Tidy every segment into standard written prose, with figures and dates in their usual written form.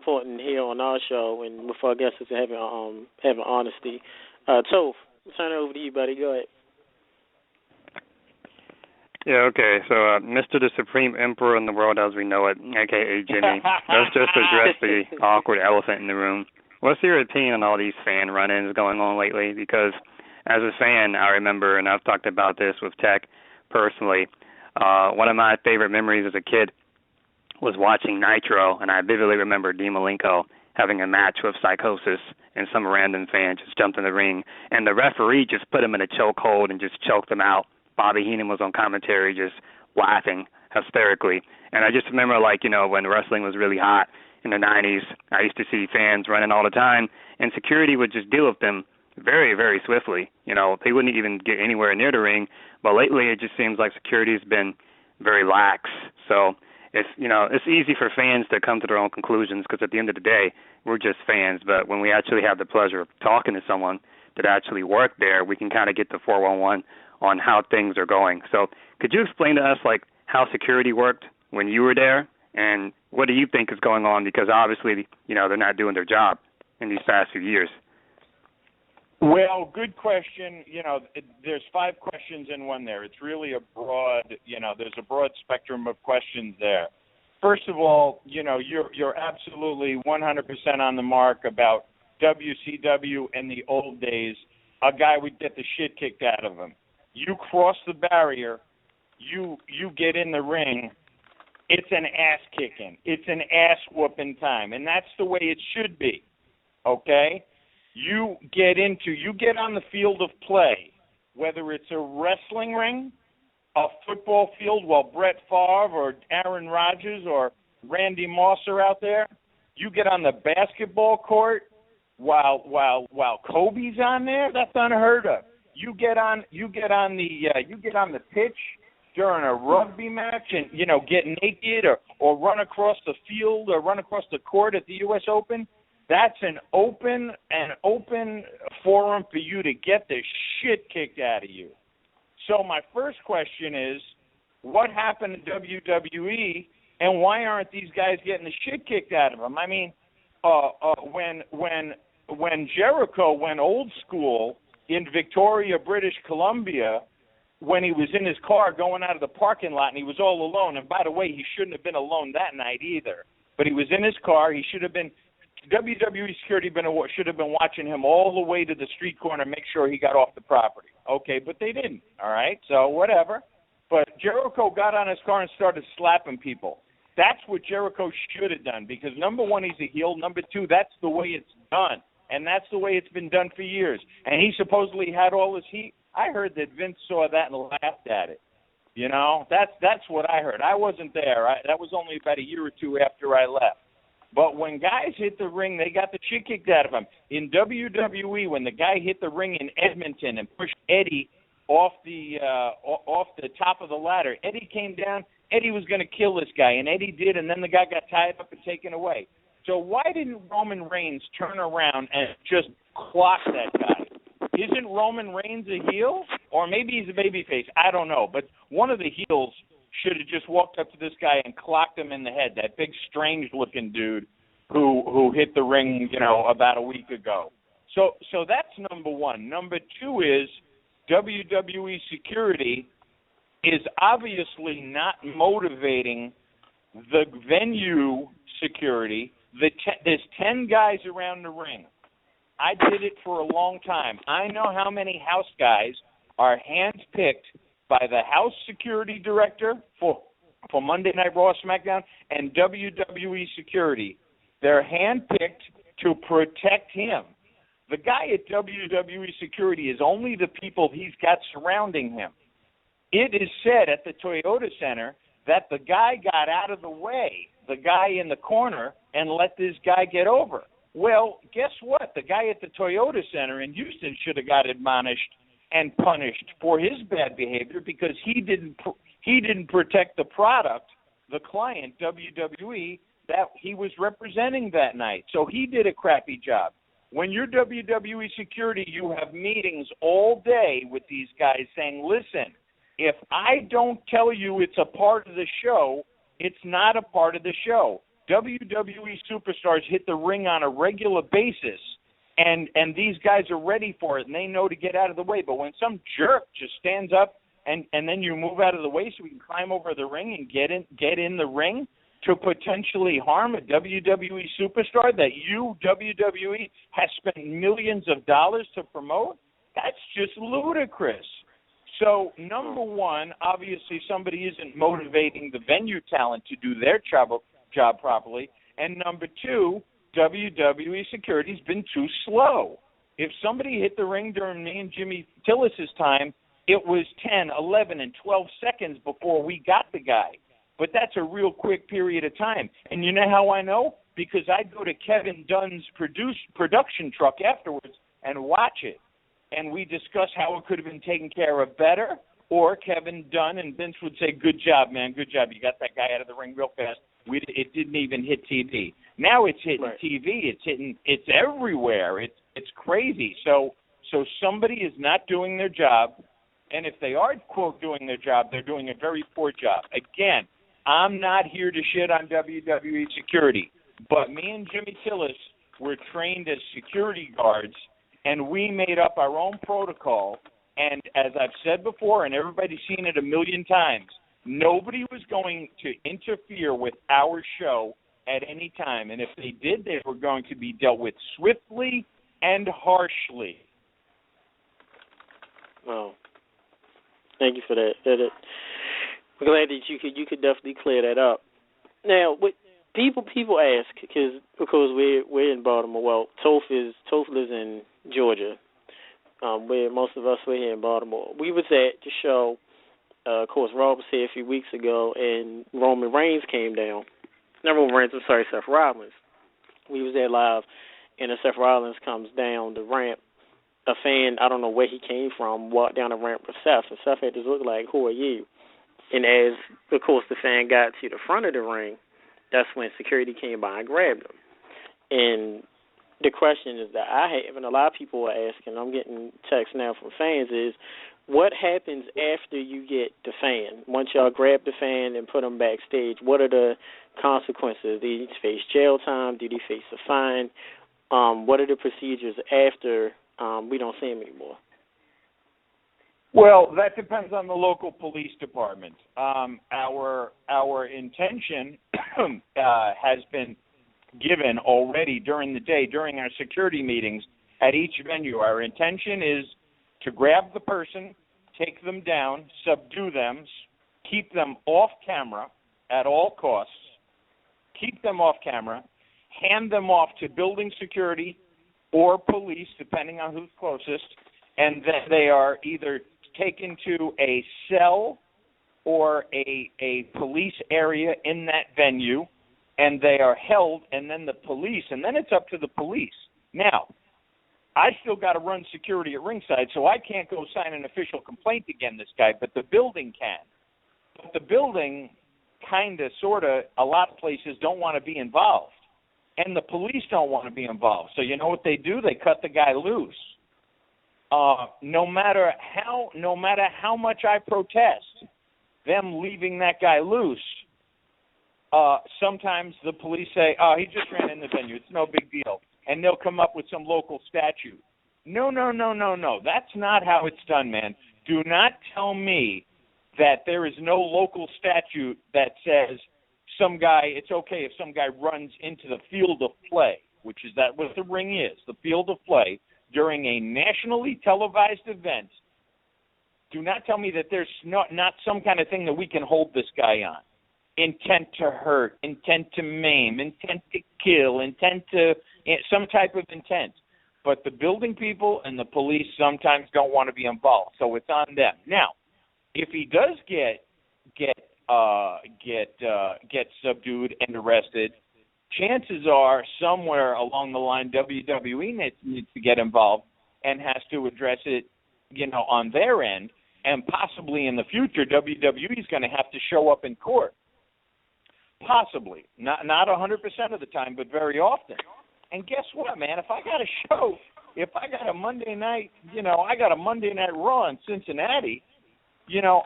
important here on our show and with our guests is having honesty. Toph, turn it over to you, buddy. Go ahead. Yeah, okay. So, Mr. the Supreme Emperor in the world as we know it, a.k.a. Jimmy, let's just address the awkward elephant in the room. What's your opinion on all these fan run-ins going on lately? Because as a fan, I remember, and I've talked about this with Tech personally, one of my favorite memories as a kid was watching Nitro, and I vividly remember Dean Malenko having a match with Psychosis, and some random fan just jumped in the ring, and the referee just put him in a chokehold and just choked him out. Bobby Heenan was on commentary just laughing hysterically. And I just remember, like, when wrestling was really hot in the 90s, I used to see fans running all the time, and security would just deal with them very, very swiftly. They wouldn't even get anywhere near the ring. But lately it just seems like security has been very lax. So it's easy for fans to come to their own conclusions because at the end of the day, we're just fans. But when we actually have the pleasure of talking to someone that actually worked there, we can kind of get the 411 on how things are going. So could you explain to us, like, how security worked when you were there, and what do you think is going on? Because obviously, they're not doing their job in these past few years. Well, good question. There's 5 questions in one there. It's really a broad, there's a broad spectrum of questions there. First of all, you're absolutely 100% on the mark about WCW in the old days. A guy would get the shit kicked out of him. You cross the barrier, you get in the ring, it's an ass kicking. It's an ass whooping time, and that's the way it should be, okay? You get on the field of play, whether it's a wrestling ring, a football field while Brett Favre or Aaron Rodgers or Randy Moss are out there. You get on the basketball court while Kobe's on there. That's unheard of. You get on the pitch during a rugby match and get naked or run across the field or run across the court at the U.S. Open. That's an open forum for you to get the shit kicked out of you. So my first question is, what happened to WWE, and why aren't these guys getting the shit kicked out of them? I mean, when Jericho went old school in Victoria, British Columbia, when he was in his car going out of the parking lot and he was all alone, and by the way, he shouldn't have been alone that night either, but he was in his car. He should have been, WWE security should have been watching him all the way to the street corner, make sure he got off the property. Okay, but they didn't, all right, so whatever. But Jericho got on his car and started slapping people. That's what Jericho should have done because, number one, he's a heel. Number two, that's the way it's done. And that's the way it's been done for years. And he supposedly had all this heat. I heard that Vince saw that and laughed at it. That's what I heard. I wasn't there. That was only about a year or two after I left. But when guys hit the ring, they got the shit kicked out of them. In WWE, when the guy hit the ring in Edmonton and pushed Eddie off the top of the ladder, Eddie came down. Eddie was going to kill this guy, and Eddie did, and then the guy got tied up and taken away. So why didn't Roman Reigns turn around and just clock that guy? Isn't Roman Reigns a heel? Or maybe he's a babyface. I don't know. But one of the heels should have just walked up to this guy and clocked him in the head, that big, strange-looking dude who hit the ring, about a week ago. So that's number one. Number two is WWE security is obviously not motivating the venue security. There's 10 guys around the ring. I did it for a long time. I know how many house guys are handpicked by the house security director for Monday Night Raw, SmackDown, and WWE security. They're handpicked to protect him. The guy at WWE security is only the people he's got surrounding him. It is said at the Toyota Center that the guy got out of the way, the guy in the corner, and let this guy get over. Well, guess what? The guy at the Toyota Center in Houston should have got admonished and punished for his bad behavior because he didn't protect the product, the client, WWE, that he was representing that night. So he did a crappy job. When you're WWE security, you have meetings all day with these guys saying, listen, if I don't tell you it's a part of the show, it's not a part of the show. WWE superstars hit the ring on a regular basis, and these guys are ready for it, and they know to get out of the way. But when some jerk just stands up and then you move out of the way so we can climb over the ring and get in the ring to potentially harm a WWE superstar that you, WWE, has spent millions of dollars to promote, that's just ludicrous. So, number one, obviously somebody isn't motivating the venue talent to do their job properly. And number two, WWE security's been too slow. If somebody hit the ring during me and Jimmy Tillis's time, it was 10, 11, and 12 seconds before we got the guy. But that's a real quick period of time. And you know how I know? Because I go to Kevin Dunn's production truck afterwards and watch it. And we discuss how it could have been taken care of better, or Kevin Dunn and Vince would say, good job, man, good job. You got that guy out of the ring real fast. It didn't even hit TV. Now it's hitting TV. It's everywhere. It's crazy. So somebody is not doing their job, and if they are, quote, doing their job, they're doing a very poor job. Again, I'm not here to shit on WWE security, but me and Jimmy Tillis were trained as security guards, and we made up our own protocol. And as I've said before, and everybody's seen it a million times, nobody was going to interfere with our show at any time. And if they did, they were going to be dealt with swiftly and harshly. Well, thank you for that. I'm glad that you could definitely clear that up. Now, what people ask, because we're in Baltimore. Well, Toph lives in Georgia. Where most of us were here in Baltimore. We was at the show. Of course, Rob was here a few weeks ago, and Roman Reigns came down. Not Roman Reigns, I'm sorry, Seth Rollins. We was there live, and as Seth Rollins comes down the ramp, a fan, I don't know where he came from, walked down the ramp with Seth, and Seth had to look like, who are you? And as, of course, the fan got to the front of the ring, that's when security came by and grabbed him. And the question is that I have, and a lot of people are asking, I'm getting texts now from fans, is what happens after you get the fan? Once y'all grab the fan and put them backstage, what are the consequences? Do they face jail time? Do they face a fine? What are the procedures after we don't see them anymore? Well, that depends on the local police department. Our intention has been given already during the day, during our security meetings at each venue. Our intention is to grab the person, take them down, subdue them, keep them off camera at all costs, keep them off camera, hand them off to building security or police, depending on who's closest, and then they are either taken to a cell or a police area in that venue, and they are held, and then it's up to the police. Now, I still got to run security at ringside, so I can't go sign an official complaint against this guy, but the building can. But the building kind of, sort of, a lot of places don't want to be involved, and the police don't want to be involved. So you know what they do? They cut the guy loose. No matter how much I protest them leaving that guy loose, sometimes the police say, oh, he just ran in the venue. It's no big deal. And they'll come up with some local statute. No. That's not how it's done, man. Do not tell me that there is no local statute that says it's okay if some guy runs into the field of play, which is that what the ring is, the field of play, during a nationally televised event. Do not tell me that there's not some kind of thing that we can hold this guy on. Intent to hurt, intent to maim, intent to kill, some type of intent. But the building people and the police sometimes don't want to be involved, so it's on them. Now, if he does get subdued and arrested, chances are somewhere along the line WWE needs to get involved and has to address it, on their end, and possibly in the future WWE is going to have to show up in court. Possibly. Not 100% of the time, but very often. And guess what, man? If I got a Monday night, I got a Monday Night Raw in Cincinnati,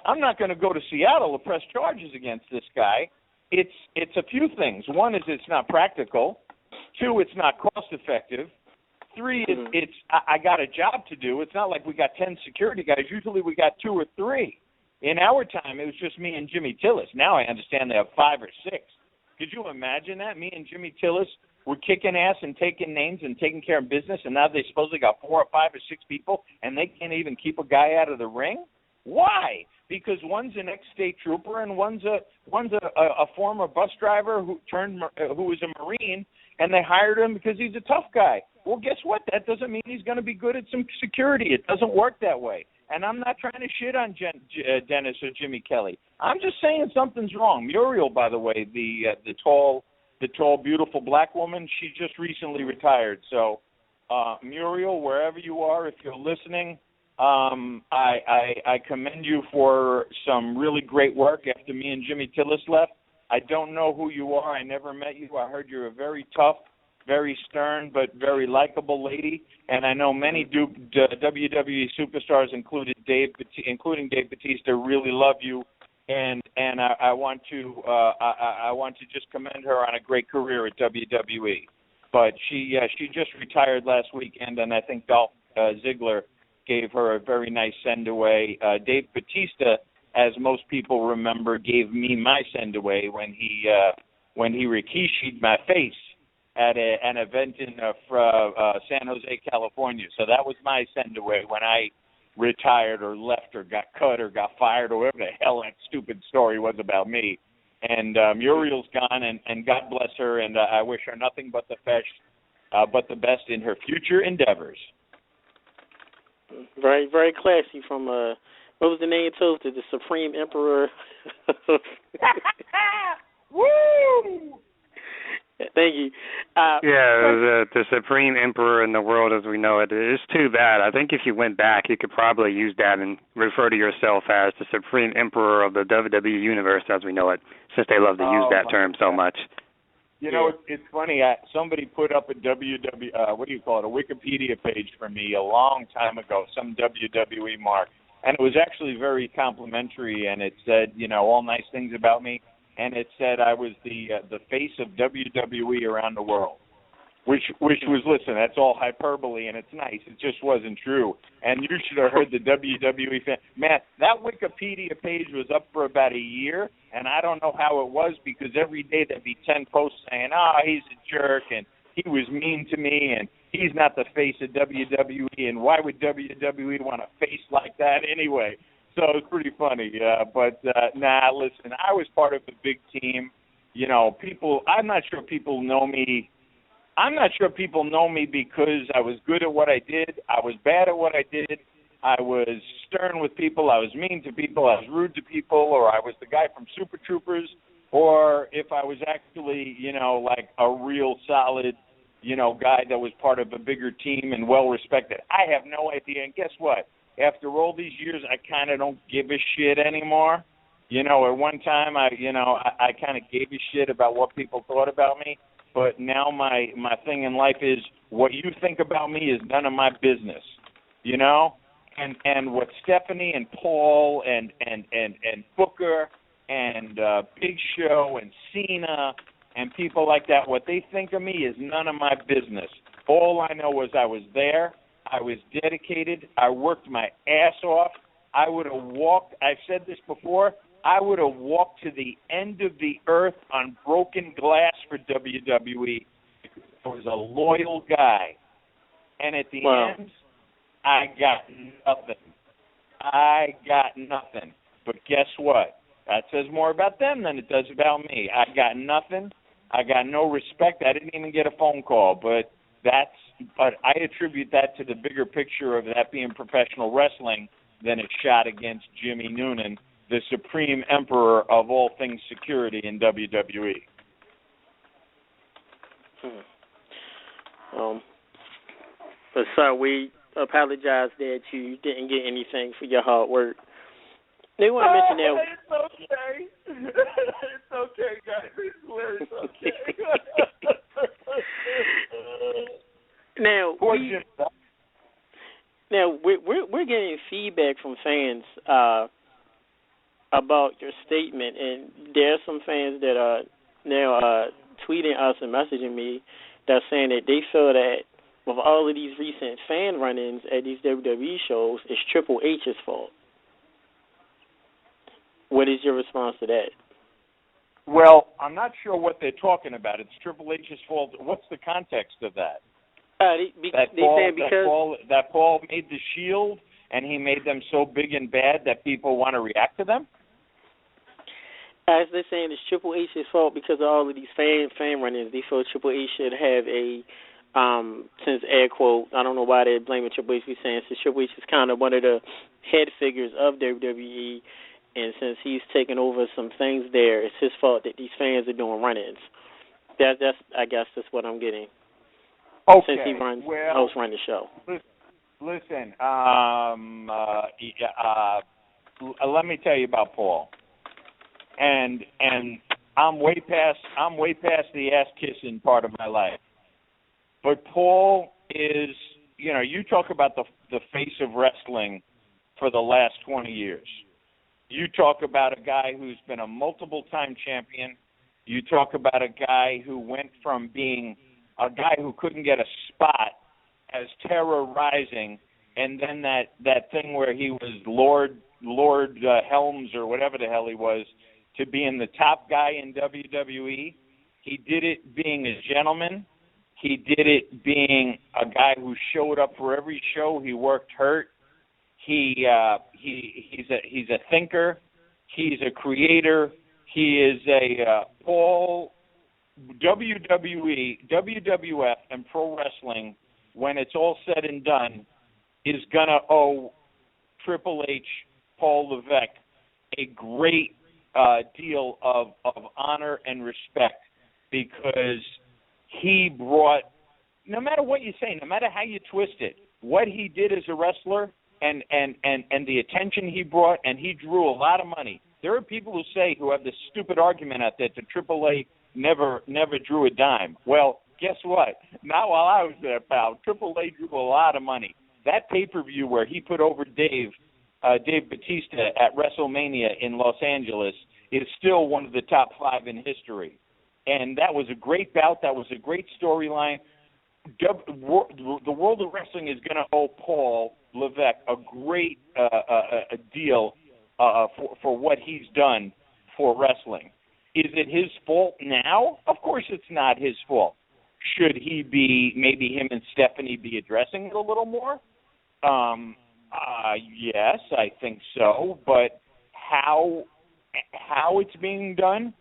I'm not going to go to Seattle to press charges against this guy. it's a few things. One is it's not practical. Two, it's not cost effective. Three, it's I got a job to do. It's not like we got 10 security guys. Usually we got 2 or 3. In our time, it was just me and Jimmy Tillis. Now I understand they have 5 or 6. Could you imagine that? Me and Jimmy Tillis were kicking ass and taking names and taking care of business, and now they supposedly got 4 or 5 or 6 people, and they can't even keep a guy out of the ring? Why? Because one's an ex-state trooper and one's a former bus driver who was a Marine, and they hired him because he's a tough guy. Well, guess what? That doesn't mean he's going to be good at some security. It doesn't work that way. And I'm not trying to shit on Dennis or Jimmy Kelly. I'm just saying something's wrong. Muriel, by the way, the tall, beautiful black woman, she just recently retired. So, Muriel, wherever you are, if you're listening, I commend you for some really great work after me and Jimmy Tillis left. I don't know who you are. I never met you. I heard you're a very tough, very stern, but very likable lady. And I know many WWE superstars, including Dave Bautista, really love you. And I want to just commend her on a great career at WWE. But she just retired last weekend, and I think Dolph Ziggler gave her a very nice send away. Dave Bautista, as most people remember, gave me my send away when he Rikishi'd my face at an event in San Jose, California. So that was my send away when I retired or left or got cut or got fired or whatever the hell that stupid story was about me. And Muriel's gone, and God bless her, and I wish her nothing but the best in her future endeavors. Very, very classy from, what was the name, Toph? The Supreme Emperor. Woo! Thank you. The Supreme Emperor in the world as we know it. It's too bad. I think if you went back, you could probably use that and refer to yourself as the Supreme Emperor of the WWE Universe as we know it, since they love to use that term so much. You know, it's funny. Somebody put up a a Wikipedia page for me a long time ago, some WWE mark, and it was actually very complimentary, and it said, all nice things about me, and it said I was the face of WWE around the world, which was, listen, that's all hyperbole, and it's nice. It just wasn't true, and you should have heard the WWE fan. Man, that Wikipedia page was up for about a year, and I don't know how it was because every day there'd be 10 posts saying, he's a jerk, and he was mean to me, and he's not the face of WWE, and why would WWE want a face like that anyway? So it was pretty funny. Listen, I was part of the big team. I'm not sure people know me. I'm not sure people know me because I was good at what I did. I was bad at what I did. I was stern with people. I was mean to people. I was rude to people. Or I was the guy from Super Troopers. Or if I was actually, like a real solid, guy that was part of a bigger team and well-respected. I have no idea. And guess what? After all these years, I kind of don't give a shit anymore. At one time, I kind of gave a shit about what people thought about me. But now my thing in life is what you think about me is none of my business, And what Stephanie and Paul and Booker and Big Show and Cena and people like that, what they think of me is none of my business. All I know was I was there. I was dedicated. I worked my ass off. I would have walked, I've said this before, I would have walked to the end of the earth on broken glass for WWE. I was a loyal guy. And at the end, I got nothing. But guess what? That says more about them than it does about me. I got nothing. I got no respect. I didn't even get a phone call. But I attribute that to the bigger picture of that being professional wrestling than a shot against Jimmy Noonan, the Supreme Emperor of all things security in WWE. But sir, we apologize that you didn't get anything for your hard work. They want to mention that. It's okay. It's okay, guys. It's okay. Now we're getting feedback from fans about your statement, and there are some fans that are now tweeting us and messaging me that's saying that they feel that with all of these recent fan run-ins at these WWE shows, it's Triple H's fault. What is your response to that? Well, I'm not sure what they're talking about. It's Triple H's fault. What's the context of that? That Paul made the Shield and he made them so big and bad that people want to react to them? As they're saying, it's Triple H's fault because of all of these fan run-ins. They feel Triple H should have a, since air quote, I don't know why they're blaming Triple H. We're saying since Triple H is kind of one of the head figures of WWE, and since he's taken over some things there, it's his fault that these fans are doing run-ins. I guess that's what I'm getting. Okay. Since he helps run the show. Listen, let me tell you about Paul. And I'm way past the ass kissing part of my life. But Paul is, you talk about the face of wrestling for the last 20 years. You talk about a guy who's been a multiple-time champion. You talk about a guy who went from being a guy who couldn't get a spot as terrorizing, and then that thing where he was Lord Helms or whatever the hell he was, to being the top guy in WWE. He did it being a gentleman. He did it being a guy who showed up for every show. He worked hurt. He's a thinker. He's a creator. He is a Paul. WWE, WWF, and pro wrestling, when it's all said and done, is gonna owe Triple H, Paul Levesque, a great deal of honor and respect, because he brought, no matter what you say, no matter how you twist it, what he did as a wrestler and the attention he brought, and he drew a lot of money. There are people who have this stupid argument out there that Triple H never drew a dime. Well, guess what? Not while I was there, pal. Triple H drew a lot of money. That pay-per-view where he put over Dave Bautista at WrestleMania in Los Angeles is still one of the top 5 in history. And that was a great bout. That was a great storyline. The world of wrestling is going to owe Paul Levesque a great deal for what he's done for wrestling. Is it his fault now? Of course it's not his fault. Should he be, maybe him and Stephanie be addressing it a little more? Yes, I think so. But how it's being done,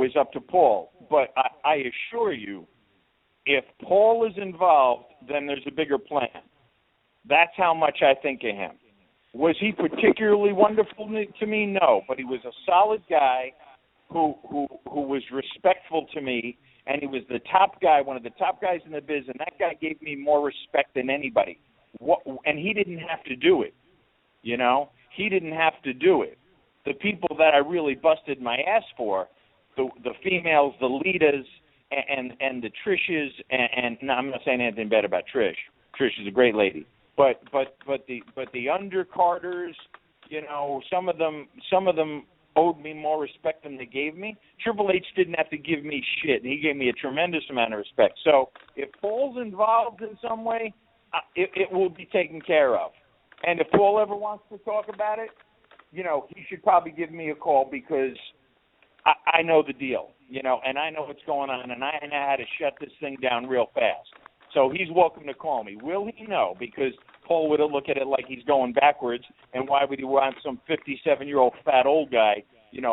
is up to Paul. But I assure you, if Paul is involved, then there's a bigger plan. That's how much I think of him. Was he particularly wonderful to me? No, but he was a solid guy who was respectful to me, and he was the top guy, one of the top guys in the biz, and that guy gave me more respect than anybody. And he didn't have to do it, He didn't have to do it. The people that I really busted my ass for, the females, the Litas, and the Trishes, and no, I'm not saying anything bad about Trish. Trish is a great lady. But the undercarders, some of them owed me more respect than they gave me. Triple H didn't have to give me shit. He gave me a tremendous amount of respect. So if Paul's involved in some way, it will be taken care of. And if Paul ever wants to talk about it, he should probably give me a call, because I know the deal, and I know what's going on, and I know how to shut this thing down real fast. So he's welcome to call me. Will he? No, because Paul would look at it like he's going backwards, and why would he want some 57-year-old fat old guy,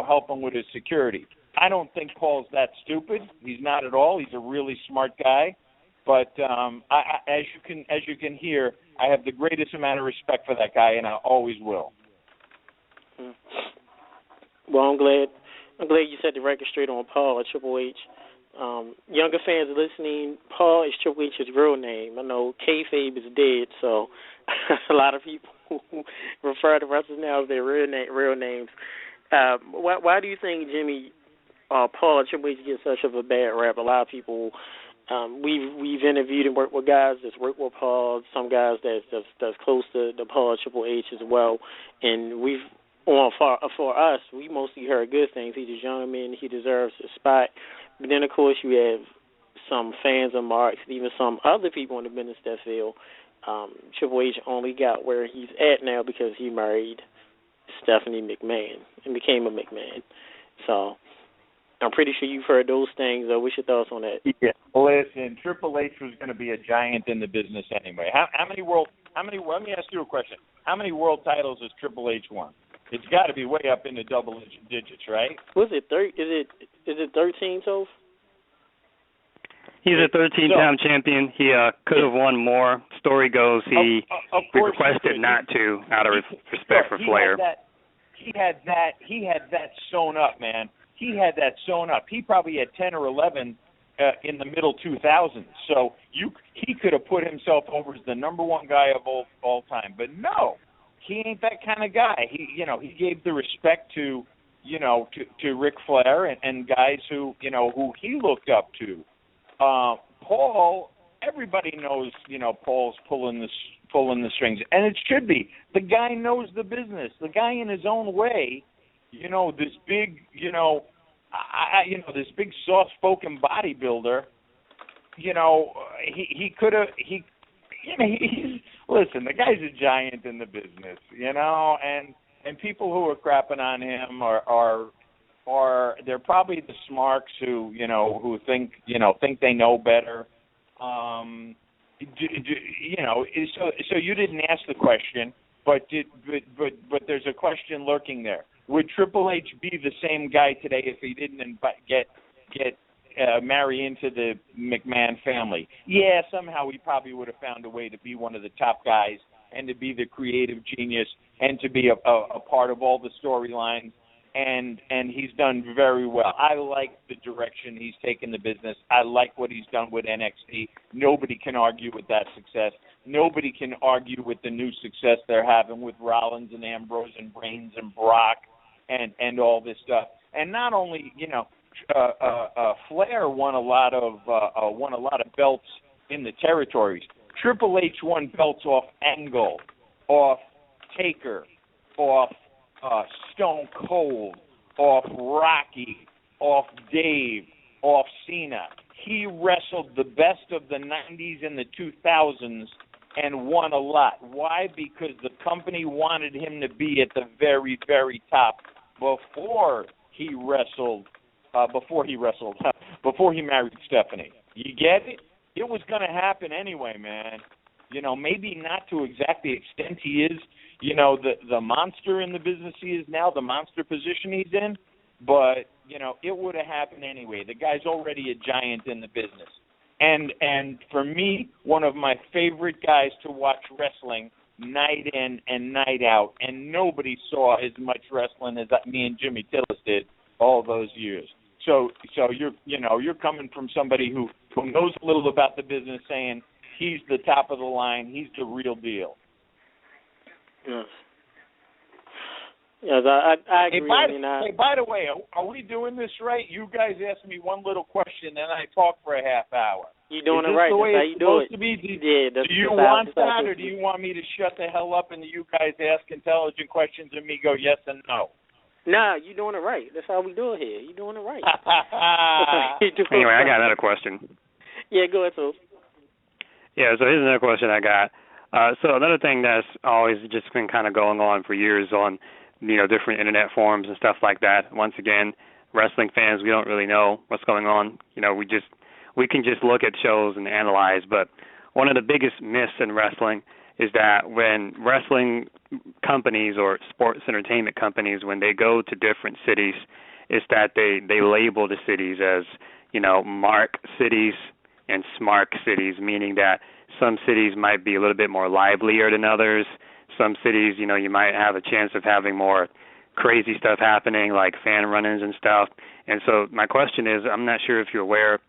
helping with his security? I don't think Paul's that stupid. He's not at all. He's a really smart guy. But as you can hear, I have the greatest amount of respect for that guy, and I always will. Well, I'm glad you set the record straight on Paul at Triple H. Younger fans listening, Paul is Triple H's real name. I know kayfabe is dead, so a lot of people refer to wrestlers now as their real names. Why do you think Jimmy, Paul, Triple H gets such of a bad rap? A lot of people, we've interviewed and worked with guys that's worked with Paul, some guys that's close to Paul Triple H as well, and we've Well, for us, we mostly heard good things. He's a gentleman. He deserves a spot. But then, of course, you have some fans of Mark's, and even some other people in the business that feel Triple H only got where he's at now because he married Stephanie McMahon and became a McMahon. So I'm pretty sure you've heard those things. What's your thoughts on that? Yeah. Listen, Triple H was going to be a giant in the business anyway. How many world? Let me ask you a question. How many world titles has Triple H won? It's got to be way up in the double digits, right? Was it Is it 13, Toph? He's a 13-time champion. He could have won more. Story goes he requested not to out of respect for Flair. He had that sewn up, man. He had that sewn up. He probably had 10 or 11 in the middle 2000s. So he could have put himself over as the number one guy of all time. But no, he ain't that kind of guy. He gave the respect to Ric Flair and guys who he looked up to. Paul, everybody knows, Paul's pulling the strings, and it should be. The guy knows the business. The guy in his own way, this big, this big soft-spoken bodybuilder, he could have, listen, the guy's a giant in the business, and people who are crapping on him are they're probably the Smarks who think they know better. So you didn't ask the question, but there's a question lurking there. Would Triple H be the same guy today if he didn't marry into the McMahon family? Yeah, somehow he probably would have found a way to be one of the top guys and to be the creative genius and to be a part of all the storylines. And he's done very well. I like the direction he's taken the business. I like what he's done with NXT. Nobody can argue with that success. Nobody can argue with the new success they're having with Rollins and Ambrose and Reigns and Brock and all this stuff. And not only, Flair won a lot of belts in the territories. Triple H won belts off Angle, off Taker, off Stone Cold, off Rocky, off Dave, off Cena. He wrestled the best of the 90s and the 2000s and won a lot. Why? Because the company wanted him to be at the very, very top before he married Stephanie. You get it? It was going to happen anyway, man. Maybe not to exactly the extent he is, the monster in the business he is now, the monster position he's in, but, it would have happened anyway. The guy's already a giant in the business. And for me, one of my favorite guys to watch wrestling night in and night out, and nobody saw as much wrestling as me and Jimmy Tillis did all those years. So you're coming from somebody who knows a little about the business, saying he's the top of the line, he's the real deal. Yes. Yes, I agree. Hey, by the way, are we doing this right? You guys asked me one little question, and I talked for a half hour. You're doing it right. That's how you do it. Do you want that, or do you want me to shut the hell up and you guys ask intelligent questions and me go yes and no? Nah, you're doing it right. That's how we do it here. You're doing it right. Anyway, I got another question. Yeah, go ahead, Toph. Yeah, so here's another question I got. So another thing that's always just been kind of going on for years on, different internet forums and stuff like that. Once again, wrestling fans, we don't really know what's going on. We can just look at shows and analyze. But one of the biggest myths in wrestling is that when wrestling companies or sports entertainment companies, when they go to different cities, is that they label the cities as, Mark cities and Smark cities, meaning that some cities might be a little bit more livelier than others. Some cities, you might have a chance of having more crazy stuff happening, like fan run-ins and stuff. And so my question is, I'm not sure if you're aware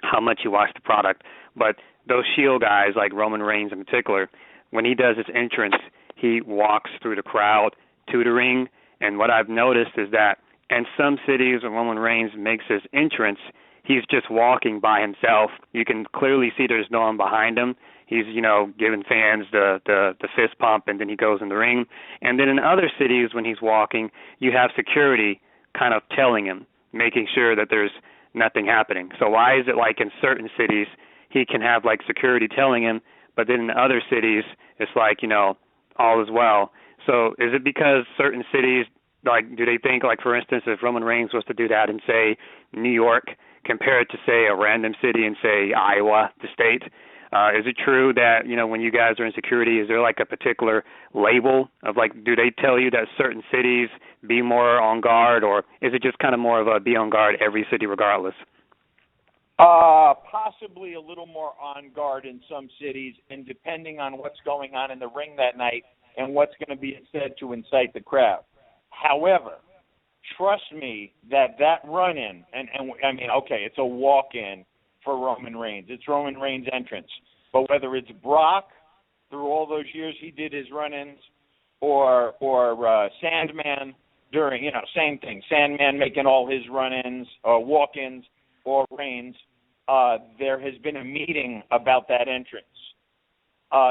how much you watch the product, but those Shield guys, like Roman Reigns in particular, when he does his entrance, he walks through the crowd to the ring. And what I've noticed is that in some cities when Roman Reigns makes his entrance, he's just walking by himself. You can clearly see there's no one behind him. He's, giving fans the fist pump, and then he goes in the ring. And then in other cities, when he's walking, you have security kind of telling him, making sure that there's nothing happening. So why is it like in certain cities he can have like security telling him, but then in other cities it's like, all is well? So is it because certain cities, like, do they think, like, for instance, if Roman Reigns was to do that in, say, New York, compared to, say, a random city in, say, Iowa, the state, is it true that, when you guys are in security, is there, like, a particular label of, like, do they tell you that certain cities be more on guard, or is it just kind of more of a be on guard every city regardless? Possibly a little more on guard in some cities, and depending on what's going on in the ring that night and what's going to be said to incite the crowd. However, trust me that run-in, and I mean, okay, it's a walk-in for Roman Reigns. It's Roman Reigns' entrance. But whether it's Brock, through all those years he did his run-ins, or Sandman during, same thing, Sandman making all his run-ins, or walk-ins, or Reigns, there has been a meeting about that entrance.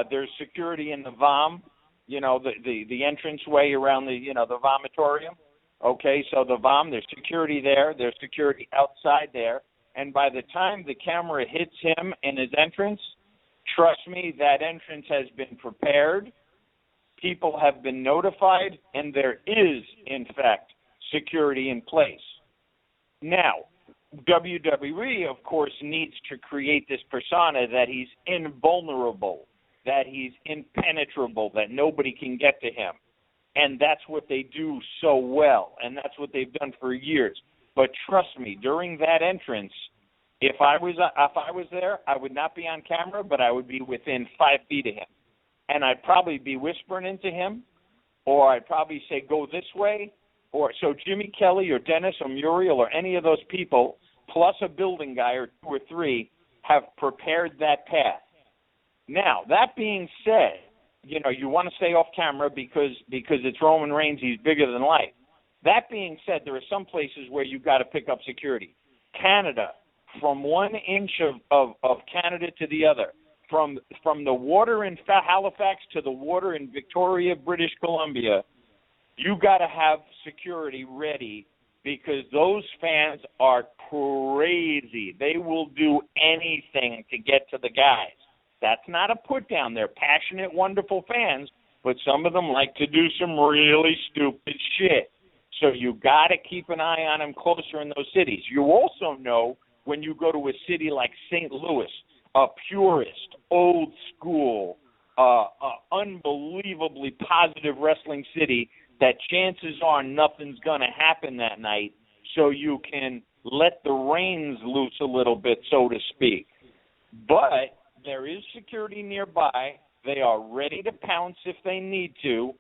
There's security in the VOM, the entranceway around the vomitorium. Okay, so the VOM, there's security there. There's security outside there. And by the time the camera hits him in his entrance, trust me, that entrance has been prepared. People have been notified, and there is, in fact, security in place. Now, WWE, of course, needs to create this persona that he's invulnerable, that he's impenetrable, that nobody can get to him. And that's what they do so well, and that's what they've done for years. But trust me, during that entrance, if I was there, I would not be on camera, but I would be within 5 feet of him. And I'd probably be whispering into him, or I'd probably say, go this way. Or so Jimmy Kelly or Dennis or Muriel or any of those people, plus a building guy or 2 or 3, have prepared that path. Now, that being said, you want to stay off camera because it's Roman Reigns, he's bigger than life. That being said, there are some places where you've got to pick up security. Canada, from 1 inch of Canada to the other, from the water in Halifax to the water in Victoria, British Columbia, you got to have security ready because those fans are crazy. They will do anything to get to the guys. That's not a put down. They're passionate, wonderful fans, but some of them like to do some really stupid shit. So you got to keep an eye on them closer in those cities. You also know when you go to a city like St. Louis, a purist, old school, unbelievably positive wrestling city, that chances are nothing's going to happen that night, so you can let the reins loose a little bit, so to speak. But there is security nearby. They are ready to pounce if they need to.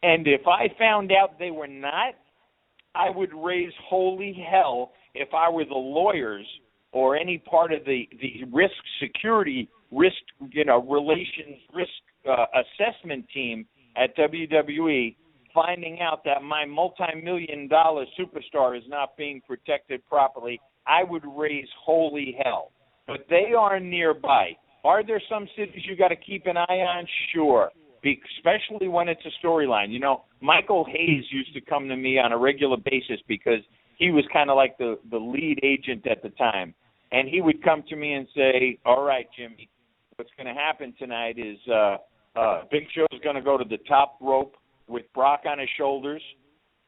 And if I found out they were not, I would raise holy hell if I were the lawyers or any part of the risk security, relations, risk assessment team at WWE, finding out that my multi-million-dollar superstar is not being protected properly, I would raise holy hell. But they are nearby. Are there some cities you got to keep an eye on? Sure, especially when it's a storyline. Michael Hayes used to come to me on a regular basis because he was kind of like the lead agent at the time. And he would come to me and say, all right, Jimmy, what's going to happen tonight is Big Show's going to go to the top rope with Brock on his shoulders.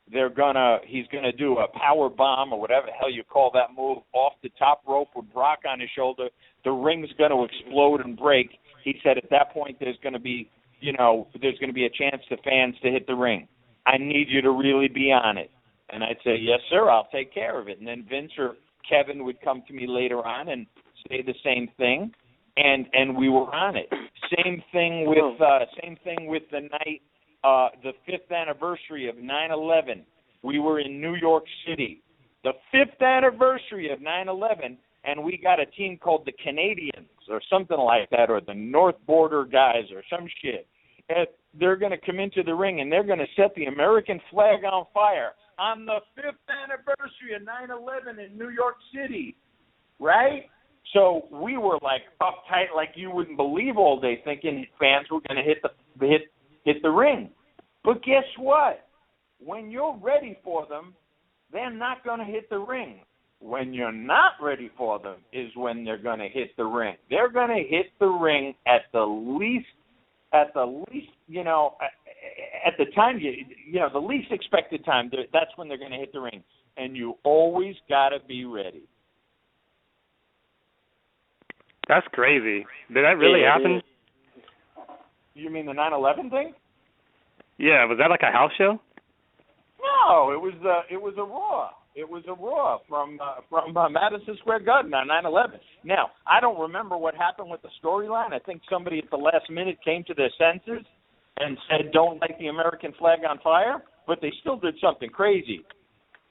He's gonna do a power bomb or whatever the hell you call that move off the top rope with Brock on his shoulder. The ring's gonna explode and break. He said at that point there's gonna be a chance for fans to hit the ring. I need you to really be on it. And I'd say, yes, sir, I'll take care of it. And then Vince or Kevin would come to me later on and say the same thing, and we were on it. Same thing with the night. The 5th anniversary of 9/11, we were in New York City. The 5th anniversary of 9/11, and we got a team called the Canadians or something like that, or the North Border guys or some shit. And they're going to come into the ring, and they're going to set the American flag on fire on the 5th anniversary of 9/11 in New York City. right? So we were like uptight, like you wouldn't believe, all day, thinking fans were going to hit the ring. But guess what? When you're ready for them, they're not going to hit the ring. When you're not ready for them is when they're going to hit the ring. They're going to hit the ring at the least, at the time, the least expected time. That's when they're going to hit the ring. And you always got to be ready. That's crazy. Did that really happen? You mean the 9/11 thing? Yeah, was that like a house show? No, it was a Raw. It was a Raw from Madison Square Garden on 9/11. Now, I don't remember what happened with the storyline. I think somebody at the last minute came to their senses and said, "Don't light the American flag on fire," but they still did something crazy,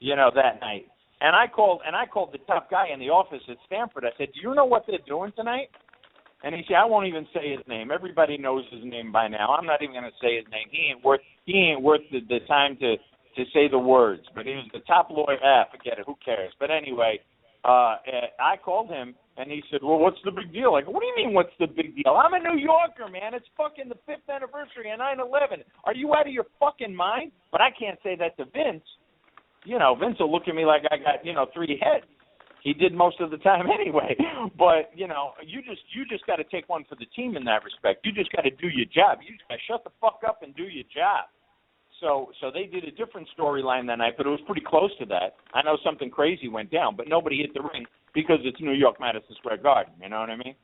that night. And I called the top guy in the office at Stanford. I said, "Do you know what they're doing tonight?" And he said, "I won't even say his name. Everybody knows his name by now. I'm not even going to say his name. He ain't worth the time to say the words." But he was the top lawyer. Forget it. Who cares? But anyway, I called him, and he said, "Well, what's the big deal?" I go, "What do you mean, what's the big deal? I'm a New Yorker, man. It's fucking the 5th anniversary of 9/11. Are you out of your fucking mind?" But I can't say that to Vince. Vince will look at me like I got, 3 heads. He did most of the time anyway. But, you just got to take one for the team in that respect. You just got to do your job. You just got to shut the fuck up and do your job. So they did a different storyline that night, but it was pretty close to that. I know something crazy went down, but nobody hit the ring because it's New York, Madison Square Garden. You know what I mean?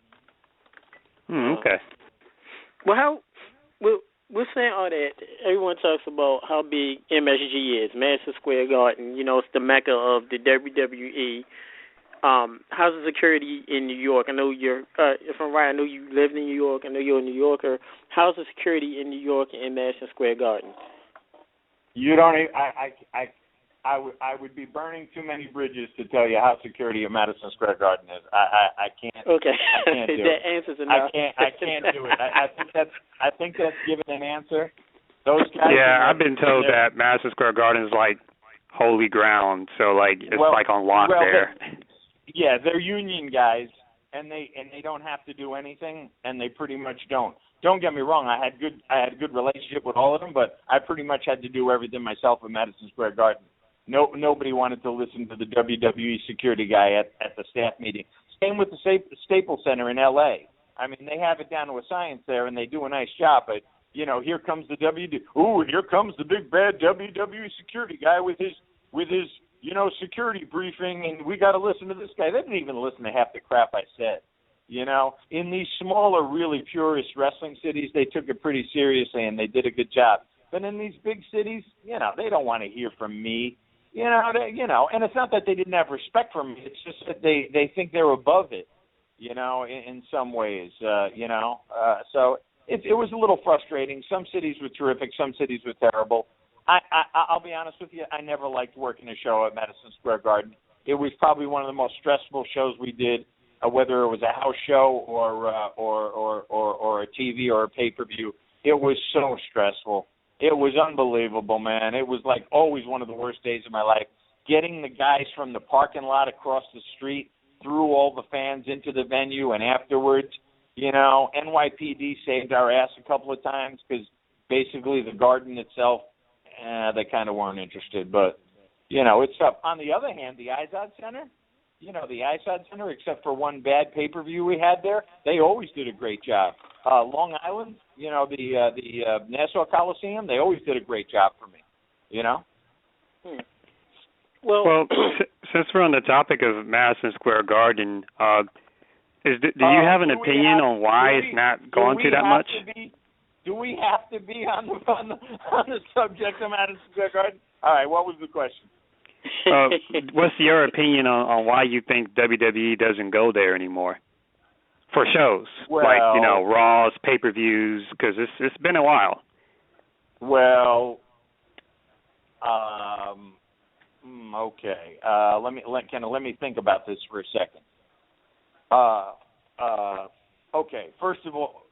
Okay. Well, we're saying all that. Everyone talks about how big MSG is, Madison Square Garden. It's the mecca of the WWE. How's the security in New York? I know if I'm right, I know you live in New York. I know you're a New Yorker. How's the security in New York and Madison Square Garden? You don't. I would be burning too many bridges to tell you how security at Madison Square Garden is. I can't. Okay. I can't do that it. answers enough. I can't do it. I think that's given an answer. Those guys. Yeah, I've been told that Madison Square Garden is like holy ground, so like it's like on lock there. Yeah, they're union guys, and they don't have to do anything, and they pretty much don't. Don't get me wrong, I had a good relationship with all of them, but I pretty much had to do everything myself at Madison Square Garden. Nobody wanted to listen to the WWE security guy at the staff meeting. Same with the Staples Center in L.A. I mean, they have it down to a science there, and they do a nice job, but here comes the here comes the big bad WWE security guy with his security briefing, and we got to listen to this guy. They didn't even listen to half the crap I said. In these smaller, really purist wrestling cities, they took it pretty seriously, and they did a good job. But in these big cities, they don't want to hear from me. And it's not that they didn't have respect for me. It's just that they think they're above it, in some ways, So it was a little frustrating. Some cities were terrific. Some cities were terrible. I'll be honest with you. I never liked working a show at Madison Square Garden. It was probably one of the most stressful shows we did, whether it was a house show or a TV or a pay-per-view. It was so stressful. It was unbelievable, man. It was like always one of the worst days of my life. Getting the guys from the parking lot across the street through all the fans into the venue and afterwards, NYPD saved our ass a couple of times because basically the garden itself, they kind of weren't interested. But, it's up. On the other hand, the Izod Center, except for one bad pay-per-view we had there, they always did a great job. Long Island, the Nassau Coliseum, they always did a great job for me, Well, since we're on the topic of Madison Square Garden, do you have an opinion on why it's not going to that much? Do we have to be on the subject of Madison Square Garden? All right, what was the question? What's your opinion on why you think WWE doesn't go there anymore for shows like Raws, pay-per-views? Because it's been a while. Well, okay. Let me think about this for a second. Okay. First of all,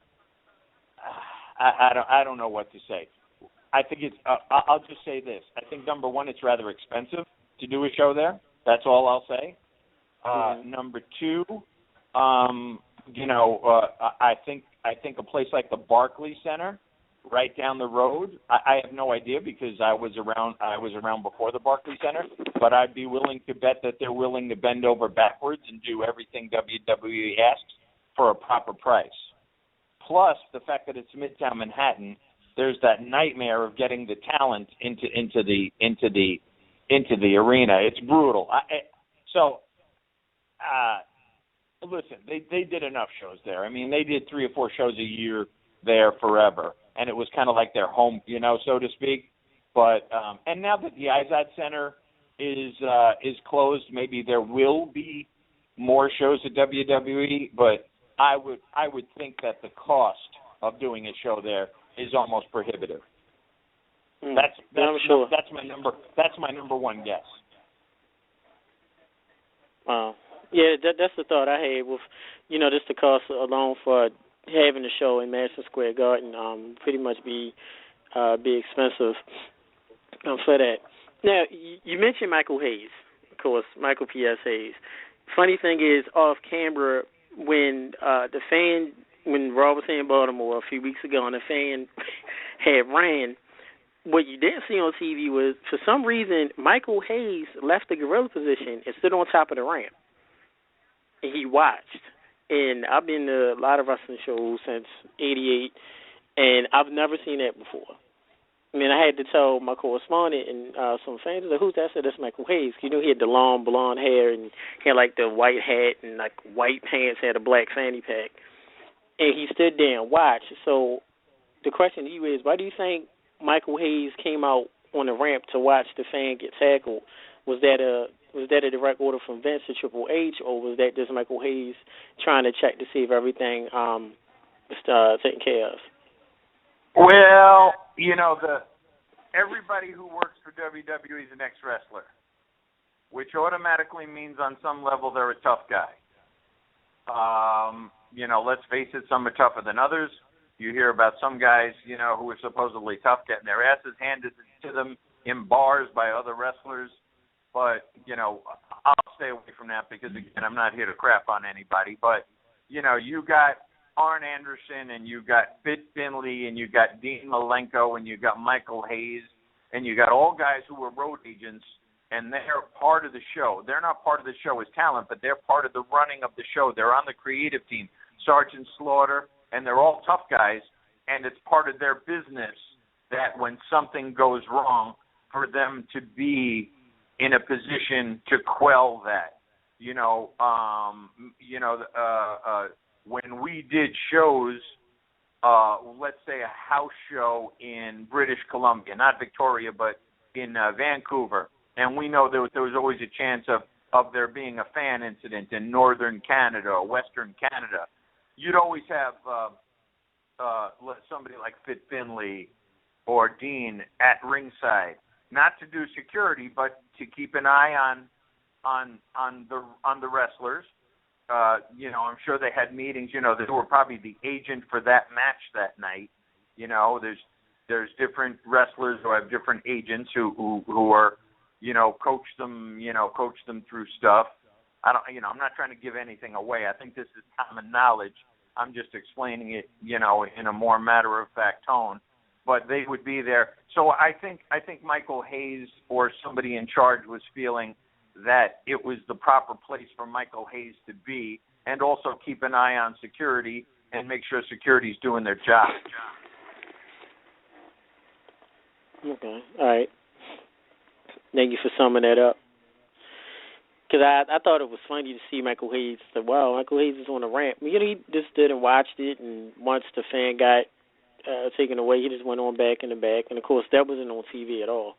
I don't know what to say. I think it's. I'll just say this. I think number one, it's rather expensive to do a show there. That's all I'll say. Number two, I think a place like the Barclays Center, right down the road. I have no idea because I was around before the Barclays Center, but I'd be willing to bet that they're willing to bend over backwards and do everything WWE asks for a proper price. Plus the fact that it's Midtown Manhattan, there's that nightmare of getting the talent into the arena. It's brutal. Listen, they did enough shows there. I mean, they did 3 or 4 shows a year there forever, and it was kind of like their home, so to speak. But and now that the Izod Center is closed, maybe there will be more shows at WWE. But I would think that the cost of doing a show there is almost prohibitive. That's my number one guess. Wow. Yeah, that's the thought I had with, just the cost alone for having a show in Madison Square Garden, pretty much be expensive for that. Now, you mentioned Michael Hayes, of course, Michael P.S. Hayes. Funny thing is, off camera, when Raw was in Baltimore a few weeks ago and the fan had ran, what you didn't see on TV was, for some reason, Michael Hayes left the gorilla position and stood on top of the ramp. And he watched. And I've been to a lot of wrestling shows since '88, and I've never seen that before. I mean, I had to tell my correspondent and some fans, like, who's that? I said, that's Michael Hayes. He had the long blonde hair and he had, like, the white hat and, like, white pants, had a black fanny pack. And he stood there and watched. So the question to you is, why do you think Michael Hayes came out on the ramp to watch the fan get tackled? Was that a direct order from Vince to Triple H, or was that just Michael Hayes trying to check to see if everything was taken care of? Well, everybody who works for WWE is an ex-wrestler, which automatically means on some level they're a tough guy. Let's face it, some are tougher than others. You hear about some guys, who are supposedly tough getting their asses handed to them in bars by other wrestlers. But, I'll stay away from that because, again, I'm not here to crap on anybody. But, you got Arn Anderson and you got Fit Finlay and you got Dean Malenko and you got Michael Hayes and you got all guys who were road agents, and they're part of the show. They're not part of the show as talent, but they're part of the running of the show. They're on the creative team, Sergeant Slaughter, and they're all tough guys, and it's part of their business that when something goes wrong, for them to be in a position to quell that. When we did shows, let's say a house show in British Columbia, not Victoria, but in Vancouver, and we know there was always a chance of there being a fan incident in northern Canada or western Canada, you'd always have somebody like Fit Finlay or Dean at ringside, not to do security, but to keep an eye on the wrestlers. I'm sure they had meetings. They were probably the agent for that match that night. There's different wrestlers who have different agents who are, coach them through stuff. I'm not trying to give anything away. I think this is common knowledge. I'm just explaining it, in a more matter-of-fact tone. But they would be there. So I think Michael Hayes or somebody in charge was feeling that it was the proper place for Michael Hayes to be, and also keep an eye on security and make sure security's doing their job. Okay, all right. Thank you for summing that up. Because I thought it was funny to see Michael Hayes. Like, wow, Michael Hayes is on the ramp. He just stood and watched it, and once the fan got taken away, he just went on back in the back. And, of course, that wasn't on TV at all.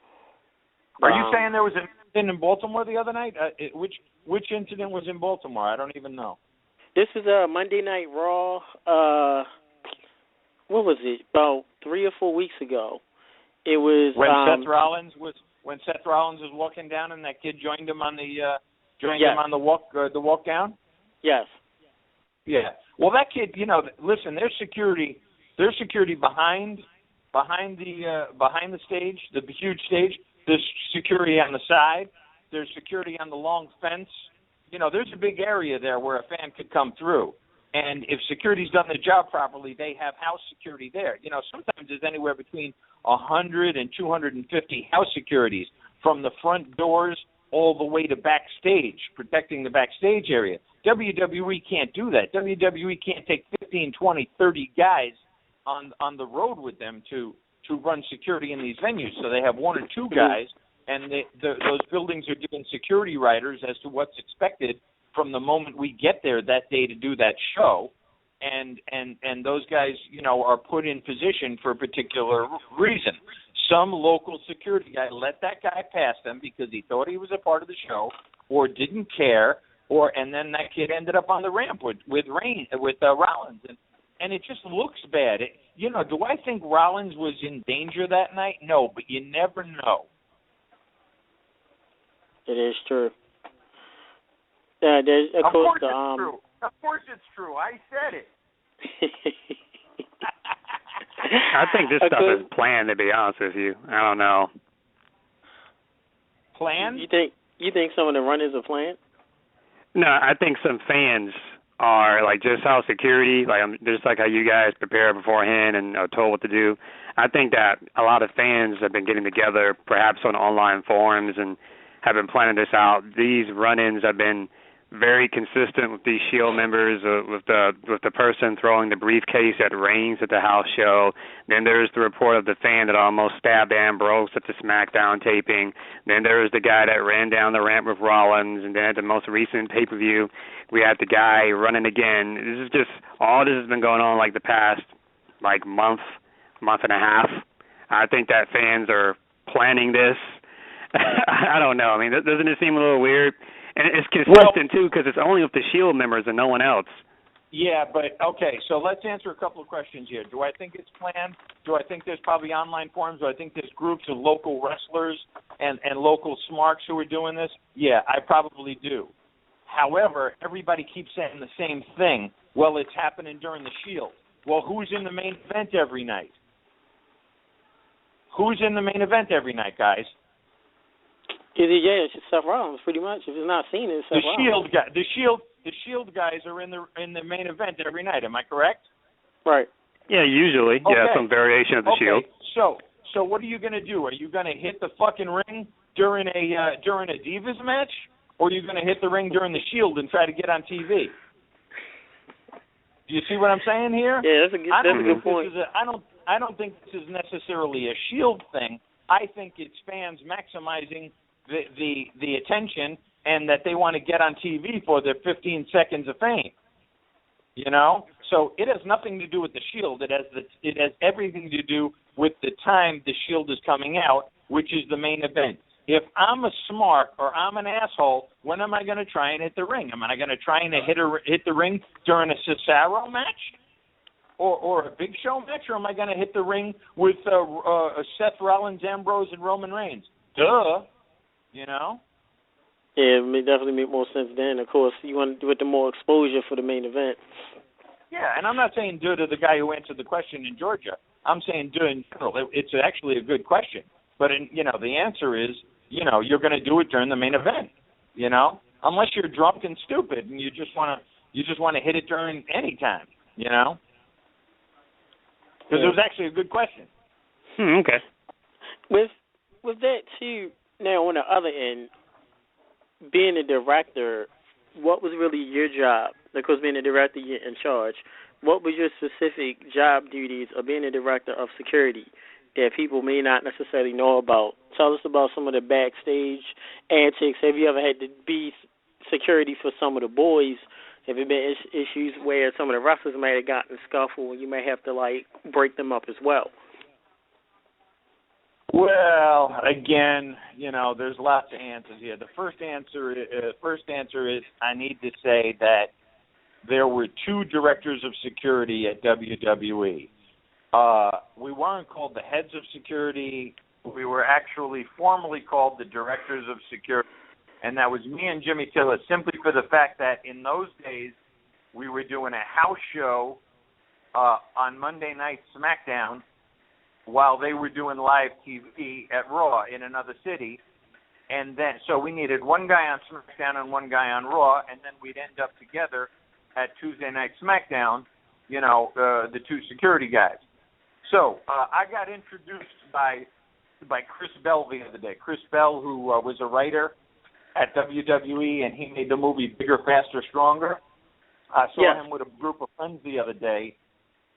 Are you saying there was an incident in Baltimore the other night? Which incident was in Baltimore? I don't even know. This was Monday Night Raw. What was it? About 3 or 4 weeks ago. It was when Seth Rollins was walking down and that kid joined him on the him on the walk down. Yes. Yeah. Well, that kid, listen, there's security behind the stage, the huge stage. There's security on the side. There's security on the long fence, there's a big area there where a fan could come through. And if security's done the job properly, they have house security there. Sometimes there's anywhere between 100 and 250 house securities from the front doors all the way to backstage, protecting the backstage area. WWE can't do that. WWE can't take 15, 20, 30 guys on the road with them to run security in these venues. So they have one or two guys, and those buildings are given security riders as to what's expected from the moment we get there that day to do that show, and those guys, are put in position for a particular reason. Some local security guy let that guy pass them because he thought he was a part of the show or didn't care, and then that kid ended up on the ramp with Rollins, and it just looks bad. Do I think Rollins was in danger that night? No, but you never know. It is true. Of course it's true. Of course it's true. I said it. I think this stuff is planned, to be honest with you. I don't know. Planned? You think some of the run-ins are planned? No, I think some fans are just how security, just like how you guys prepare beforehand and are told what to do. I think that a lot of fans have been getting together, perhaps on online forums, and have been planning this out. These run-ins have been very consistent with these Shield members, with the person throwing the briefcase at Reigns at the house show. Then there's the report of the fan that almost stabbed Ambrose at the SmackDown taping. Then there's the guy that ran down the ramp with Rollins. And then at the most recent pay-per-view, we had the guy running again. This is just, all this has been going on the past month and a half. I think that fans are planning this. I don't know. I mean, doesn't it seem a little weird? And it's consistent, too, because it's only with the Shield members and no one else. Yeah, but, okay, so let's answer a couple of questions here. Do I think it's planned? Do I think there's probably online forums? Do I think there's groups of local wrestlers and local smarks who are doing this? Yeah, I probably do. However, everybody keeps saying the same thing. Well, it's happening during the Shield. Well, who's in the main event every night? Who's in the main event every night, guys? It's Seth Rollins, pretty much. If it's not seen, it's Seth Rollins. The Shield guys are in the main event every night. Am I correct? Right. Yeah, usually. Okay. Yeah, some variation of the Shield. So what are you going to do? Are you going to hit the fucking ring during a Divas match, or are you going to hit the ring during the Shield and try to get on TV? Do you see what I'm saying here? Yeah, that's a good point. I don't think this is necessarily a Shield thing. I think it's fans maximizing the attention, and that they want to get on TV for their 15 seconds of fame. So it has nothing to do with the Shield. It has everything to do with the time the Shield is coming out, which is the main event. If I'm a Smark or I'm an asshole, when am I going to try and hit the ring? Am I going to try and hit the ring during a Cesaro match? Or a Big Show match? Or am I going to hit the ring with Seth Rollins, Ambrose, and Roman Reigns? Duh. Yeah, it may definitely make more sense then. Of course, you want to do it the more exposure for the main event. Yeah, and I'm not saying duh to the guy who answered the question in Georgia. I'm saying duh in general. It's actually a good question. But, the answer is, you're going to do it during the main event, unless you're drunk and stupid and you just want to hit it during any time, Because it was actually a good question. Okay. With that, too, now, on the other end, being a director, what was really your job? Because being a director, you're in charge. What was your specific job duties of being a director of security that people may not necessarily know about? Tell us about some of the backstage antics. Have you ever had to be security for some of the boys? Have there been issues where some of the wrestlers may have gotten a scuffle and you may have to, break them up as well? Well, again, there's lots of answers here. The first answer is I need to say that there were two directors of security at WWE. We weren't called the heads of security. We were actually formally called the directors of security, and that was me and Jimmy Tiller, simply for the fact that in those days we were doing a house show on Monday Night SmackDown, while they were doing live TV at Raw in another city, And then, so we needed one guy on SmackDown and one guy on Raw, and then we'd end up together at Tuesday Night SmackDown, the two security guys. So I got introduced by Chris Bell the other day. Chris Bell, who was a writer at WWE, and he made the movie Bigger, Faster, Stronger. I saw him with a group of friends the other day,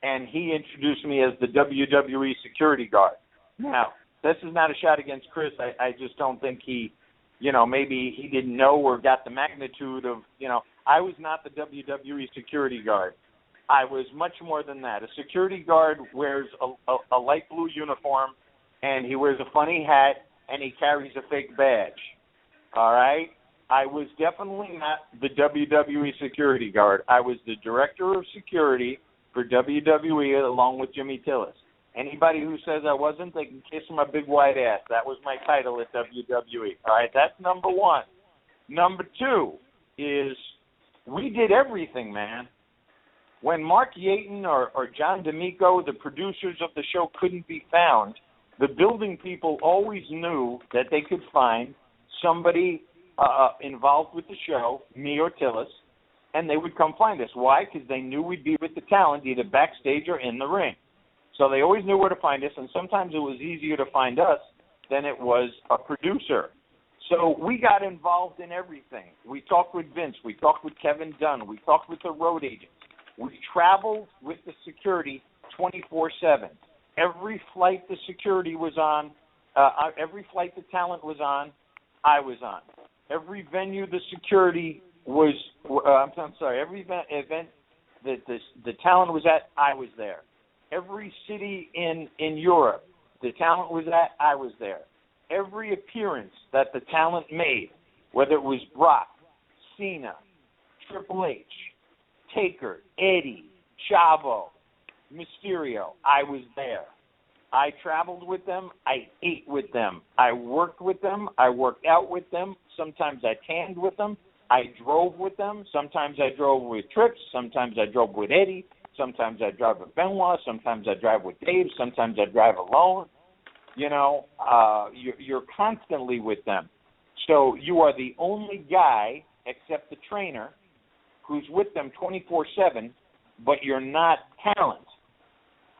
and he introduced me as the WWE security guard. Now, this is not a shot against Chris. I just don't think he, maybe he didn't know or got the magnitude of, I was not the WWE security guard. I was much more than that. A security guard wears a light blue uniform, and he wears a funny hat, and he carries a fake badge. All right? I was definitely not the WWE security guard. I was the director of security for WWE along with Jimmy Tillis. Anybody who says I wasn't, they can kiss my big white ass. That was my title at WWE. All right? That's number one. Number two is we did everything, man. When Mark Yaton or John D'Amico, the producers of the show, couldn't be found, the building people always knew that they could find somebody involved with the show, me or Tillis, and they would come find us. Why? Because they knew we'd be with the talent either backstage or in the ring. So they always knew where to find us, and sometimes it was easier to find us than it was a producer. So we got involved in everything. We talked with Vince. We talked with Kevin Dunn. We talked with the road agents. We traveled with the security 24/7. Every flight the security was on, every flight the talent was on, I was on. Every venue the security was, every event that the talent was at, I was there. Every city in Europe the talent was at, I was there. Every appearance that the talent made, whether it was Brock, Cena, Triple H, Taker, Eddie, Chavo, Mysterio, I was there. I traveled with them. I ate with them. I worked with them. I worked out with them. Sometimes I tanned with them. I drove with them. Sometimes I drove with Trips. Sometimes I drove with Eddie. Sometimes I drive with Benoit. Sometimes I drive with Dave. Sometimes I drive alone. You're constantly with them. So you are the only guy, except the trainer, who's with them 24/7, but you're not talent.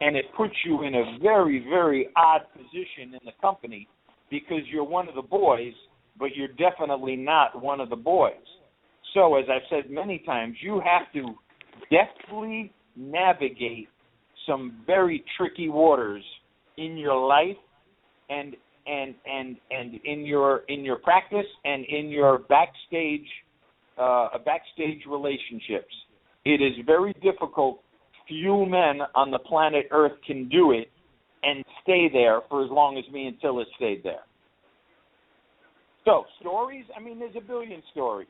And it puts you in a very, very odd position in the company because you're one of the boys, but you're definitely not one of the boys. So, as I've said many times, you have to deftly navigate some very tricky waters in your life and in your practice and in your backstage relationships. It is very difficult. Few men on the planet Earth can do it and stay there for as long as me and Tillis stayed there. So, stories, there's a billion stories.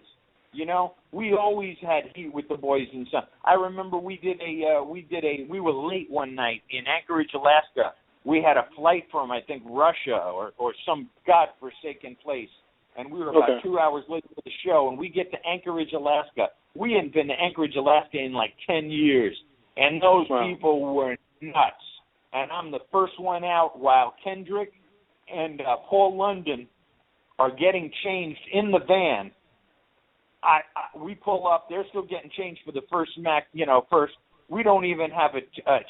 We always had heat with the boys and son. I remember we were late one night in Anchorage, Alaska. We had a flight from, I think, Russia or some godforsaken place. And we were about 2 hours late for the show, and we get to Anchorage, Alaska. We hadn't been to Anchorage, Alaska in like 10 years. And those people were nuts. And I'm the first one out while Kendrick and Paul London are getting changed in the van. We pull up. They're still getting changed for the first first. We don't even have a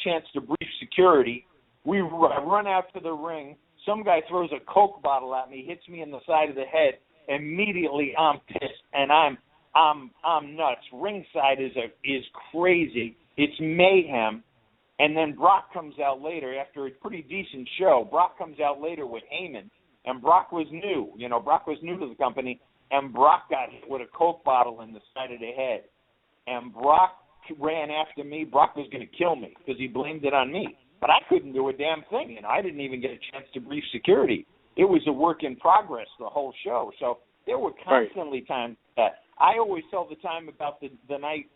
chance to brief security. We run out to the ring. Some guy throws a Coke bottle at me, hits me in the side of the head. Immediately, I'm pissed, and I'm nuts. Ringside is crazy. It's mayhem. And then Brock comes out later after a pretty decent show. Brock comes out later with Heyman, and Brock was new. Brock was new to the company, and Brock got hit with a Coke bottle in the side of the head. And Brock ran after me. Brock was going to kill me because he blamed it on me. But I couldn't do a damn thing, I didn't even get a chance to brief security. It was a work in progress the whole show. So there were constantly times that I always tell the time about the night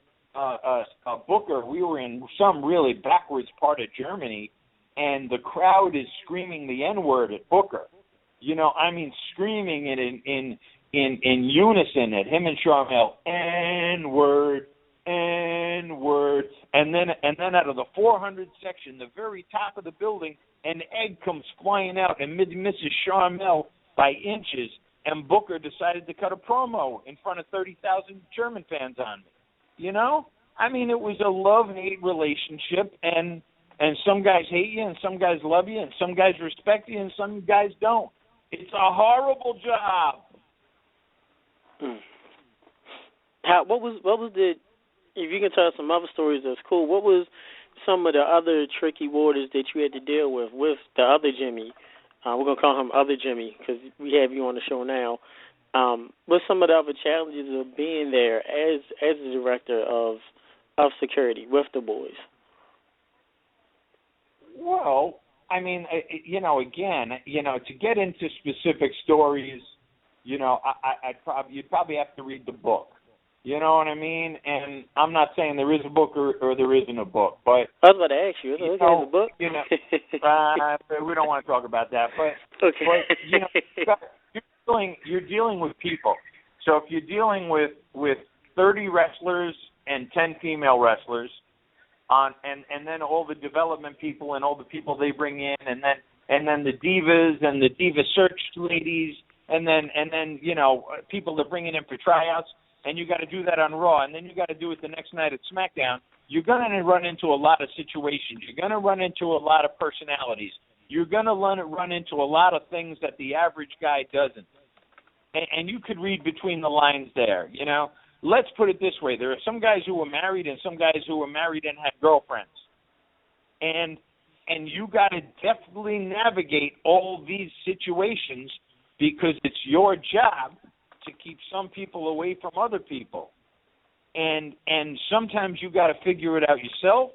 Booker. We were in some really backwards part of Germany, and the crowd is screaming the N-word at Booker. Screaming it in unison at him and Sharmell. N-word, N-word. And then out of the 400 section, the very top of the building, an egg comes flying out and misses Sharmell by inches. and Booker decided to cut a promo in front of 30,000 German fans on me. You know? I mean, it was a love-hate relationship, and some guys hate you, and some guys love you, and some guys respect you, and some guys don't. It's a horrible job. What was the, if you can tell us some other stories, that's cool. What was some of the other tricky waters that you had to deal with the other Jimmy? We're going to call him Other Jimmy because we have you on the show now. What's some of the other challenges of being there as the director of security with the boys? Well, I mean, again, to get into specific stories, you'd probably have to read the book. You know what I mean? And I'm not saying there is a book or there isn't a book, but I was about to ask you, is there a book? We don't want to talk about that, but okay. But you're dealing with people. So if you're dealing with 30 wrestlers and 10 female wrestlers, and then all the development people and all the people they bring in, and then the divas and the diva search ladies, and then people they're bringing in for tryouts, and you got to do that on Raw, and then you got to do it the next night at SmackDown. You're going to run into a lot of situations. You're going to run into a lot of personalities. You're going to run into a lot of things that the average guy doesn't. And you could read between the lines there, you know. Let's put it this way. There are some guys who are married and some guys who are married and have girlfriends. And you got to definitely navigate all these situations because it's your job to keep some people away from other people. And sometimes you got to figure it out yourself.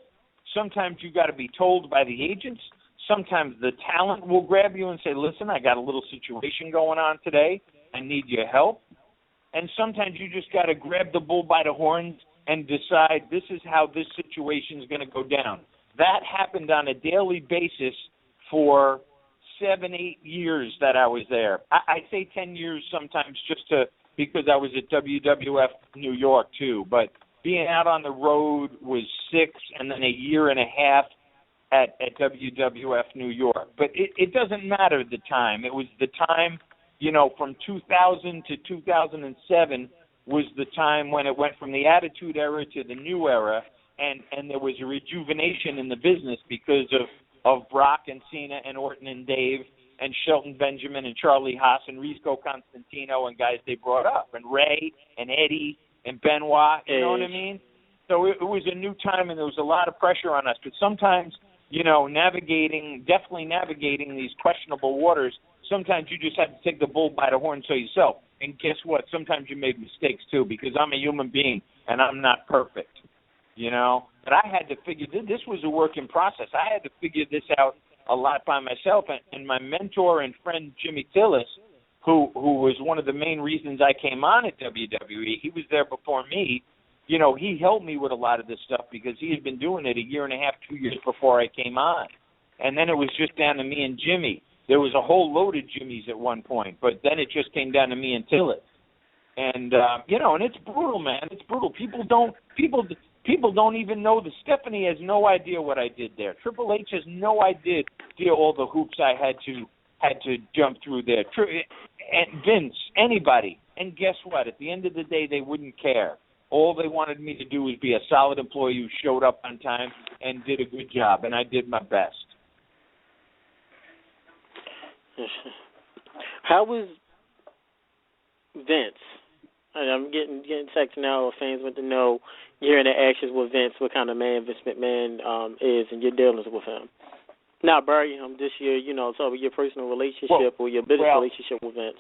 Sometimes you got to be told by the agents. Sometimes the talent will grab you and say, listen, I got a little situation going on today. I need your help. And sometimes you just got to grab the bull by the horns and decide this is how this situation is going to go down. That happened on a daily basis for 7-8 years that I was there. I say 10 years sometimes because I was at WWF New York too. But being out on the road was 6 and then a year and a half at WWF New York. But it doesn't matter the time. It was the time, from 2000 to 2007 was the time when it went from the Attitude Era to the New Era, and there was a rejuvenation in the business because of Brock and Cena and Orton and Dave and Shelton Benjamin and Charlie Haas and Risco Constantino and guys they brought up, and Ray and Eddie and Benoit, you know what I mean? So it was a new time, and there was a lot of pressure on us. But sometimes, navigating these questionable waters, sometimes you just have to take the bull by the horn yourself. And guess what? Sometimes you made mistakes, too, because I'm a human being, and I'm not perfect, But I had to figure this was a work in process. I had to figure this out a lot by myself. And my mentor and friend, Jimmy Tillis, who was one of the main reasons I came on at WWE, he was there before me. He helped me with a lot of this stuff because he had been doing it a year and a half, 2 years before I came on. And then it was just down to me and Jimmy. There was a whole load of Jimmys at one point, but then it just came down to me and Tillis. And, and it's brutal, man. It's brutal. People don't even know. Stephanie has no idea what I did there. Triple H has no idea all the hoops I had to jump through there. And Vince, anybody. And guess what? At the end of the day, they wouldn't care. All they wanted me to do was be a solid employee who showed up on time and did a good job, and I did my best. How was Vince? I'm getting text now. Fans want to know, you're in the actions with Vince, what kind of man Vince McMahon is, and your dealings with him. Not bury him this year, so your personal relationship or your business relationship with Vince.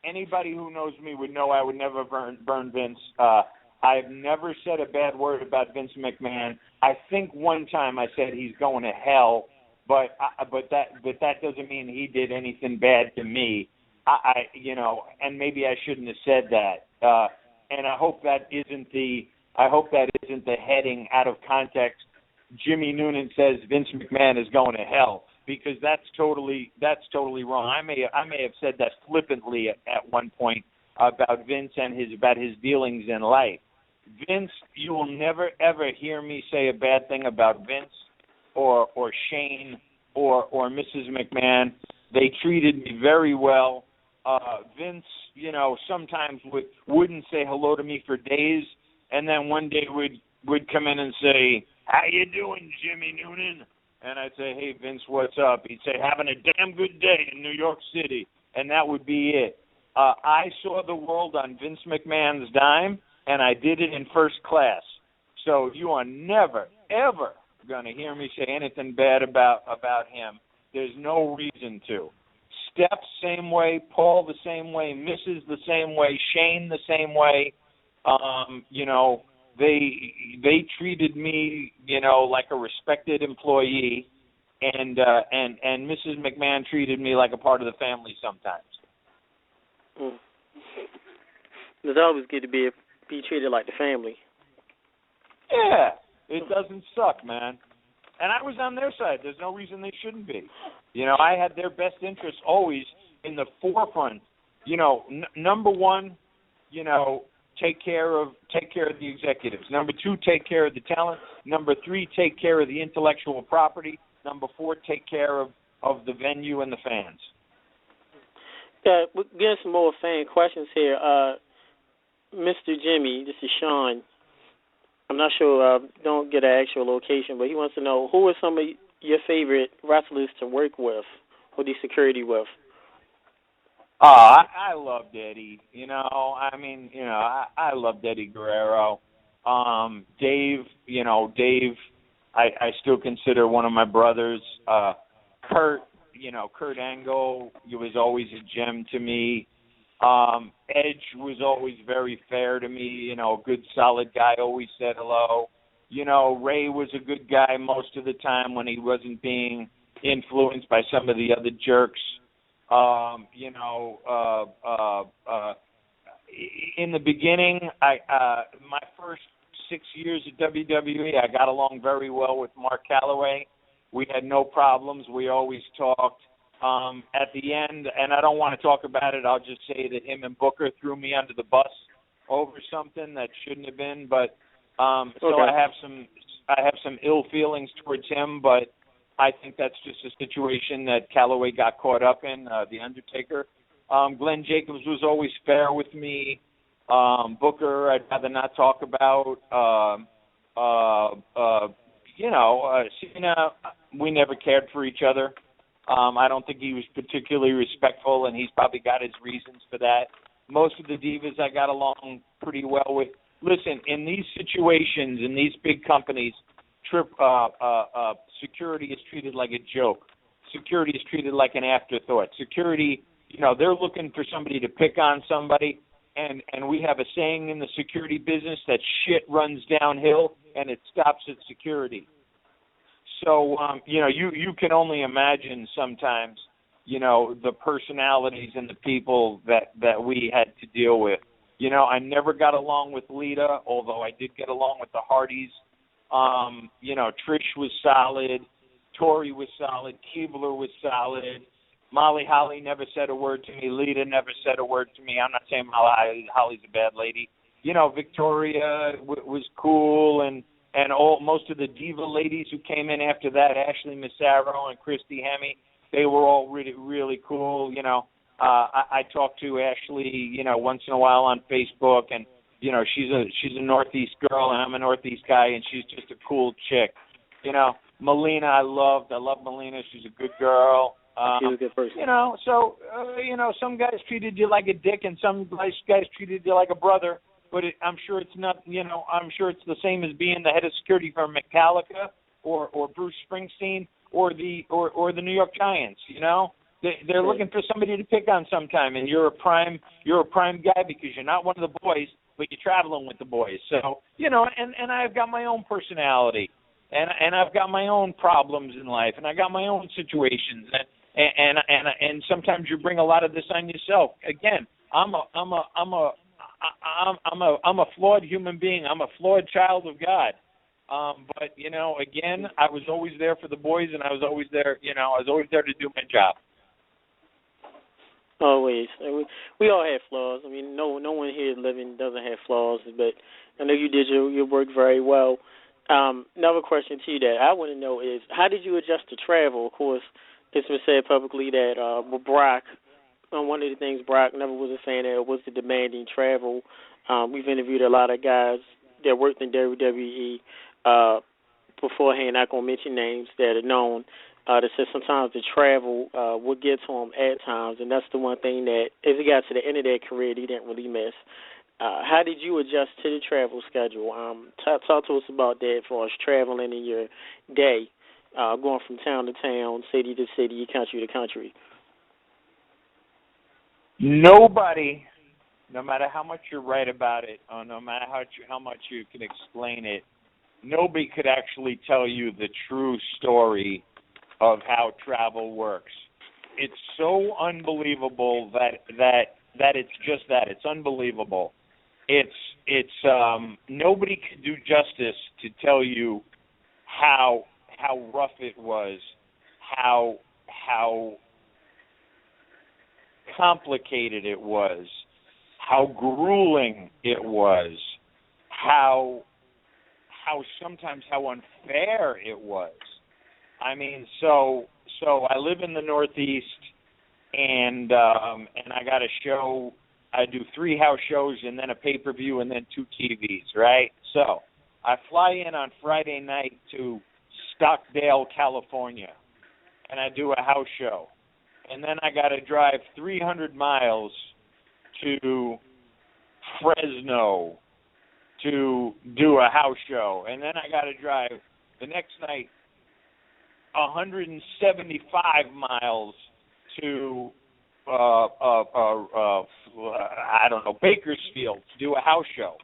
Anybody who knows me would know I would never burn Vince. I've never said a bad word about Vince McMahon. I think one time I said he's going to hell, but that doesn't mean he did anything bad to me. And maybe I shouldn't have said that. And I hope that isn't the heading out of context. Jimmy Noonan says Vince McMahon is going to hell, because that's totally wrong. I may have said that flippantly at one point about Vince and his dealings in life. Vince, you will never ever hear me say a bad thing about Vince or Shane or Mrs. McMahon. They treated me very well. Vince, sometimes wouldn't say hello to me for days, and then one day would come in and say, "How you doing, Jimmy Noonan?" And I'd say, "Hey, Vince, what's up?" He'd say, "Having a damn good day in New York City," and that would be it. I saw the world on Vince McMahon's dime, and I did it in first class. So you are never, ever going to hear me say anything bad about him. There's no reason to. Steph, same way. Paul, the same way. Mrs., the same way. Shane, the same way. They treated me, like a respected employee, and Mrs. McMahon treated me like a part of the family sometimes. It's always good to be treated like the family. Yeah, it doesn't suck, man. And I was on their side. There's no reason they shouldn't be. I had their best interests always in the forefront. Number one, take care of the executives. Number two, take care of the talent. Number three, take care of the intellectual property. Number four, take care of the venue and the fans. Yeah, we're getting some more fan questions here. Mr. Jimmy, this is Sean. I'm not sure, don't get an actual location, but he wants to know, who are some of your favorite wrestlers to work with or do security with? I loved Eddie. I loved Eddie Guerrero. Dave, I still consider one of my brothers. Kurt Angle, he was always a gem to me. Edge was always very fair to me, a good solid guy, always said hello. Ray was a good guy most of the time when he wasn't being influenced by some of the other jerks. In the beginning, my first 6 years at WWE, I got along very well with Mark Calloway. We had no problems. We always talked. At the end, and I don't want to talk about it, I'll just say that him and Booker threw me under the bus over something that shouldn't have been. But so I have some ill feelings towards him, but I think that's just a situation that Calloway got caught up in, The Undertaker. Glenn Jacobs was always fair with me. Booker, I'd rather not talk about. Cena, we never cared for each other. I don't think he was particularly respectful, and he's probably got his reasons for that. Most of the divas I got along pretty well with. Listen, in these situations, in these big companies, security is treated like a joke. Security is treated like an afterthought. Security, they're looking for somebody to pick on somebody, and we have a saying in the security business that shit runs downhill, and it stops at security. So, you can only imagine sometimes, the personalities and the people that we had to deal with. I never got along with Lita, although I did get along with the Hardys. Trish was solid. Tori was solid. Keebler was solid. Molly Holly never said a word to me. Lita never said a word to me. I'm not saying Molly Holly's a bad lady. Victoria was cool, and most of the diva ladies who came in after that, Ashley Massaro and Christy Hemme, they were all really, really cool. I talk to Ashley, once in a while on Facebook, and she's a Northeast girl, and I'm a Northeast guy, and she's just a cool chick. Melina, I love Melina. She's a good girl. She's a good person. Some guys treated you like a dick, and some guys treated you like a brother. But I'm sure it's not, I'm sure it's the same as being the head of security for Metallica or Bruce Springsteen or the New York Giants. They're looking for somebody to pick on sometime, and you're a prime guy because you're not one of the boys, but you're traveling with the boys. So and I've got my own personality, and I've got my own problems in life, and I got my own situations, and sometimes you bring a lot of this on yourself. Again, I'm a flawed human being. I'm a flawed child of God. But again, I was always there for the boys, and I was always there. I was always there to do my job. Always. We all have flaws. I mean, no one here living doesn't have flaws. But I know you did your work very well. Another question to you that I want to know is, how did you adjust to travel? Of course, it's been said publicly that with Brock, one of the things Brock never was a fan of was the demanding travel. We've interviewed a lot of guys that worked in WWE beforehand. Not gonna mention names that are known. That said sometimes the travel would get to him at times, and that's the one thing that, as he got to the end of that career, he didn't really miss. How did you adjust to the travel schedule? Talk to us about that as far as traveling in your day, going from town to town, city to city, country to country. Nobody, no matter how much you're right about it, or no matter how much you can explain it, nobody could actually tell you the true story of how travel works. It's so unbelievable that it's just that. It's unbelievable. It's nobody can do justice to tell you how rough it was, how complicated it was, how grueling it was, how sometimes how unfair it was. I mean, so I live in the Northeast, and I got a show. I do 3 house shows and then a pay-per-view and then 2 TVs, right? So I fly in on Friday night to Stockdale, California, and I do a house show. And then I got to drive 300 miles to Fresno to do a house show. And then I got to drive the next night 175 miles to I don't know, Bakersfield to do a house show.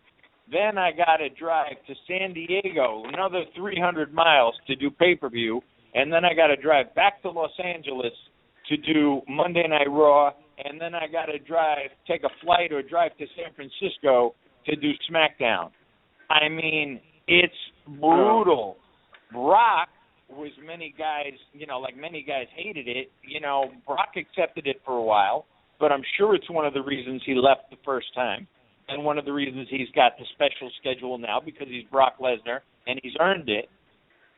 Then I got to drive to San Diego, another 300 miles to do pay-per-view, and then I got to drive back to Los Angeles to do Monday Night Raw, and then I got to take a flight or drive to San Francisco to do SmackDown. I mean, it's brutal. Brock was many guys hated it. Brock accepted it for a while, but I'm sure it's one of the reasons he left the first time, and one of the reasons he's got the special schedule now, because he's Brock Lesnar and he's earned it.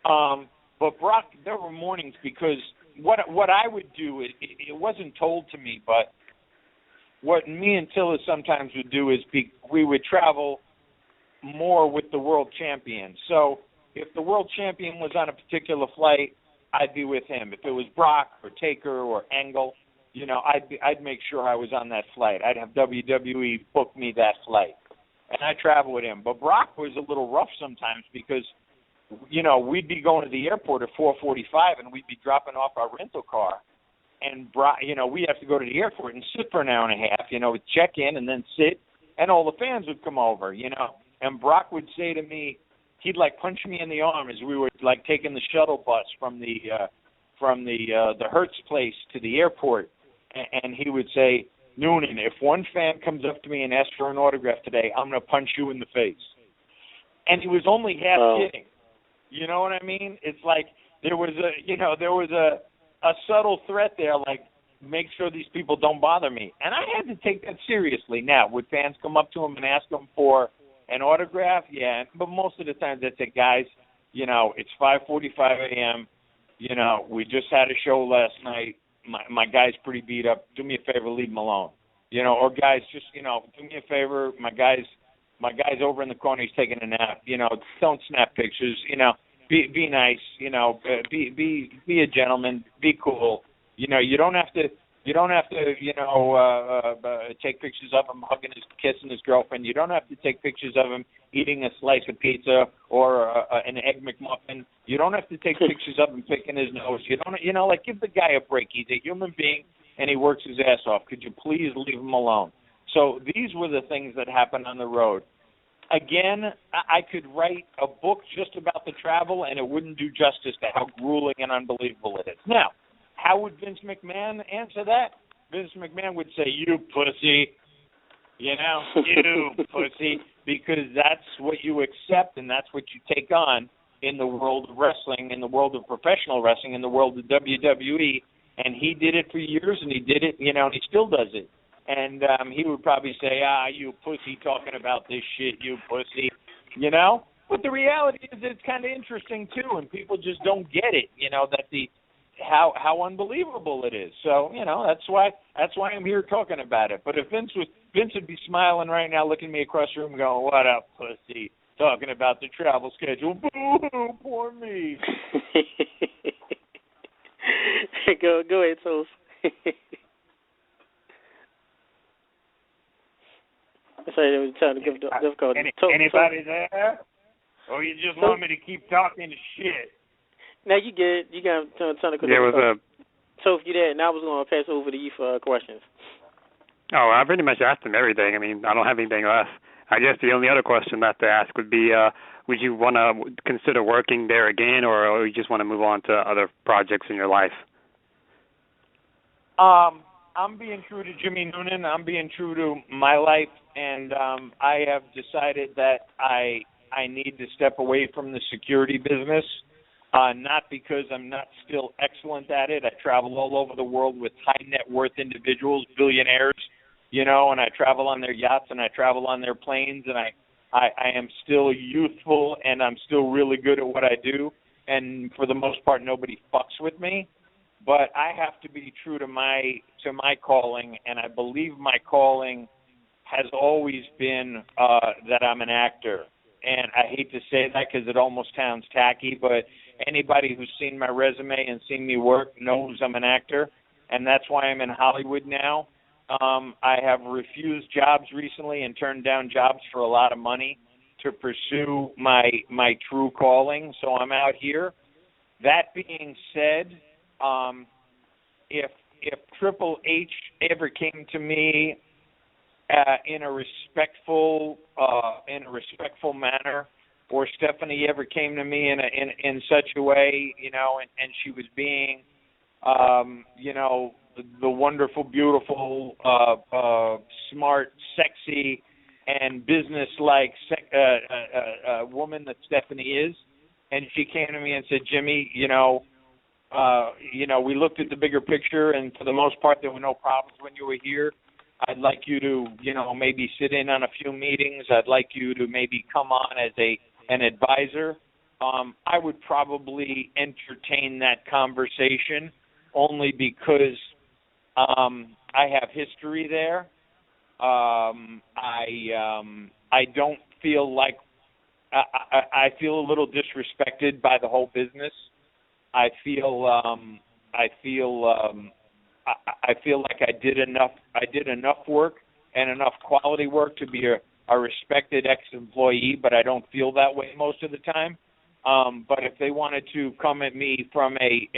But Brock, there were mornings, because what I would do, it wasn't told to me, but what me and Tilla sometimes would do is we would travel more with the world champion. So if the world champion was on a particular flight, I'd be with him. If it was Brock or Taker or Angle, I'd make sure I was on that flight. I'd have WWE book me that flight, and I'd travel with him. But Brock was a little rough sometimes because, we'd be going to the airport at 4:45, and we'd be dropping off our rental car, and Brock, we have to go to the airport and sit for an hour and a half, check in and then sit, and all the fans would come over, and Brock would say to me, he'd punch me in the arm as we were taking the shuttle bus from the Hertz place to the airport, and he would say, "Noonan, if one fan comes up to me and asks for an autograph today, I'm going to punch you in the face." And he was only half kidding. You know what I mean? It's there was a subtle threat there, make sure these people don't bother me. And I had to take that seriously. Now, would fans come up to him and ask him for an autograph? Yeah, but most of the time they'd say, "Guys, it's 5:45 a.m., we just had a show last night. My guy's pretty beat up. Do me a favor, leave him alone." Or guys, just, do me a favor, my guy's over in the corner, he's taking a nap. Don't snap pictures. Be nice. Be a gentleman. Be cool. You don't have to take pictures of him kissing his girlfriend. You don't have to take pictures of him eating a slice of pizza or an egg McMuffin. You don't have to take pictures of him picking his nose. You don't, give the guy a break. He's a human being and he works his ass off. Could you please leave him alone? So these were the things that happened on the road. Again, I could write a book just about the travel, and it wouldn't do justice to how grueling and unbelievable it is. Now, how would Vince McMahon answer that? Vince McMahon would say, "You pussy," you pussy, because that's what you accept and that's what you take on in the world of wrestling, in the world of professional wrestling, in the world of WWE. And he did it for years, and he did it, and he still does it. And he would probably say, "You pussy talking about this shit, you pussy," But the reality is it's kind of interesting, too, and people just don't get it, that how unbelievable it is. So, that's why I'm here talking about it. But if Vince would be smiling right now, looking at me across the room going, "What up, pussy?" Talking about the travel schedule. Boo, poor me. Go ahead, Toph. I say they were trying to give difficulty. Anybody there? Or you just want me to keep talking shit? Now you get you got technical. Yeah, what's up? So if you did, now I was going to pass over to you for questions. Oh, I pretty much asked him everything. I mean, I don't have anything left. I guess the only other question left to ask would be, would you want to consider working there again, or you just want to move on to other projects in your life? I'm being true to Jimmy Noonan. I'm being true to my life, and I have decided that I need to step away from the security business, not because I'm not still excellent at it. I travel all over the world with high net worth individuals, billionaires, and I travel on their yachts and I travel on their planes, and I am still youthful and I'm still really good at what I do, and for the most part nobody fucks with me. But I have to be true to my calling, and I believe my calling has always been that I'm an actor. And I hate to say that because it almost sounds tacky, but anybody who's seen my resume and seen me work knows I'm an actor, and that's why I'm in Hollywood now. I have refused jobs recently and turned down jobs for a lot of money to pursue my true calling, so I'm out here. That being said, if Triple H ever came to me in a respectful manner, or Stephanie ever came to me in such a way, and she was being, the wonderful, beautiful, smart, sexy, and business-like woman that Stephanie is, and she came to me and said, "Jimmy, we looked at the bigger picture, and for the most part, there were no problems when you were here. I'd like you to, maybe sit in on a few meetings. I'd like you to maybe come on as an advisor." I would probably entertain that conversation only because I have history there. I don't feel like I feel a little disrespected by the whole business. I feel like I did enough work and enough quality work to be a respected ex-employee, but I don't feel that way most of the time. But if they wanted to come at me from a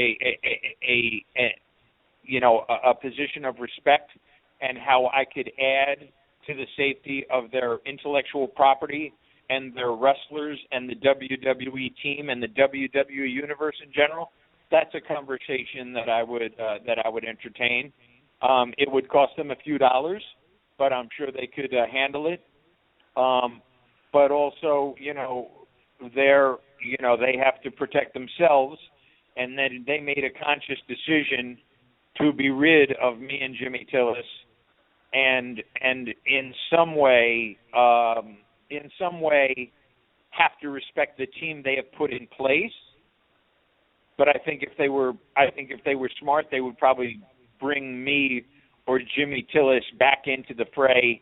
position of respect and how I could add to the safety of their intellectual property and their wrestlers and the WWE team and the WWE universe in general, that's a conversation that I would entertain. It would cost them a few dollars, but I'm sure they could handle it. But also, they have to protect themselves, and then they made a conscious decision to be rid of me and Jimmy Tillis, and in some way have to respect the team they have put in place. But I think if they were smart, they would probably bring me or Jimmy Tillis back into the fray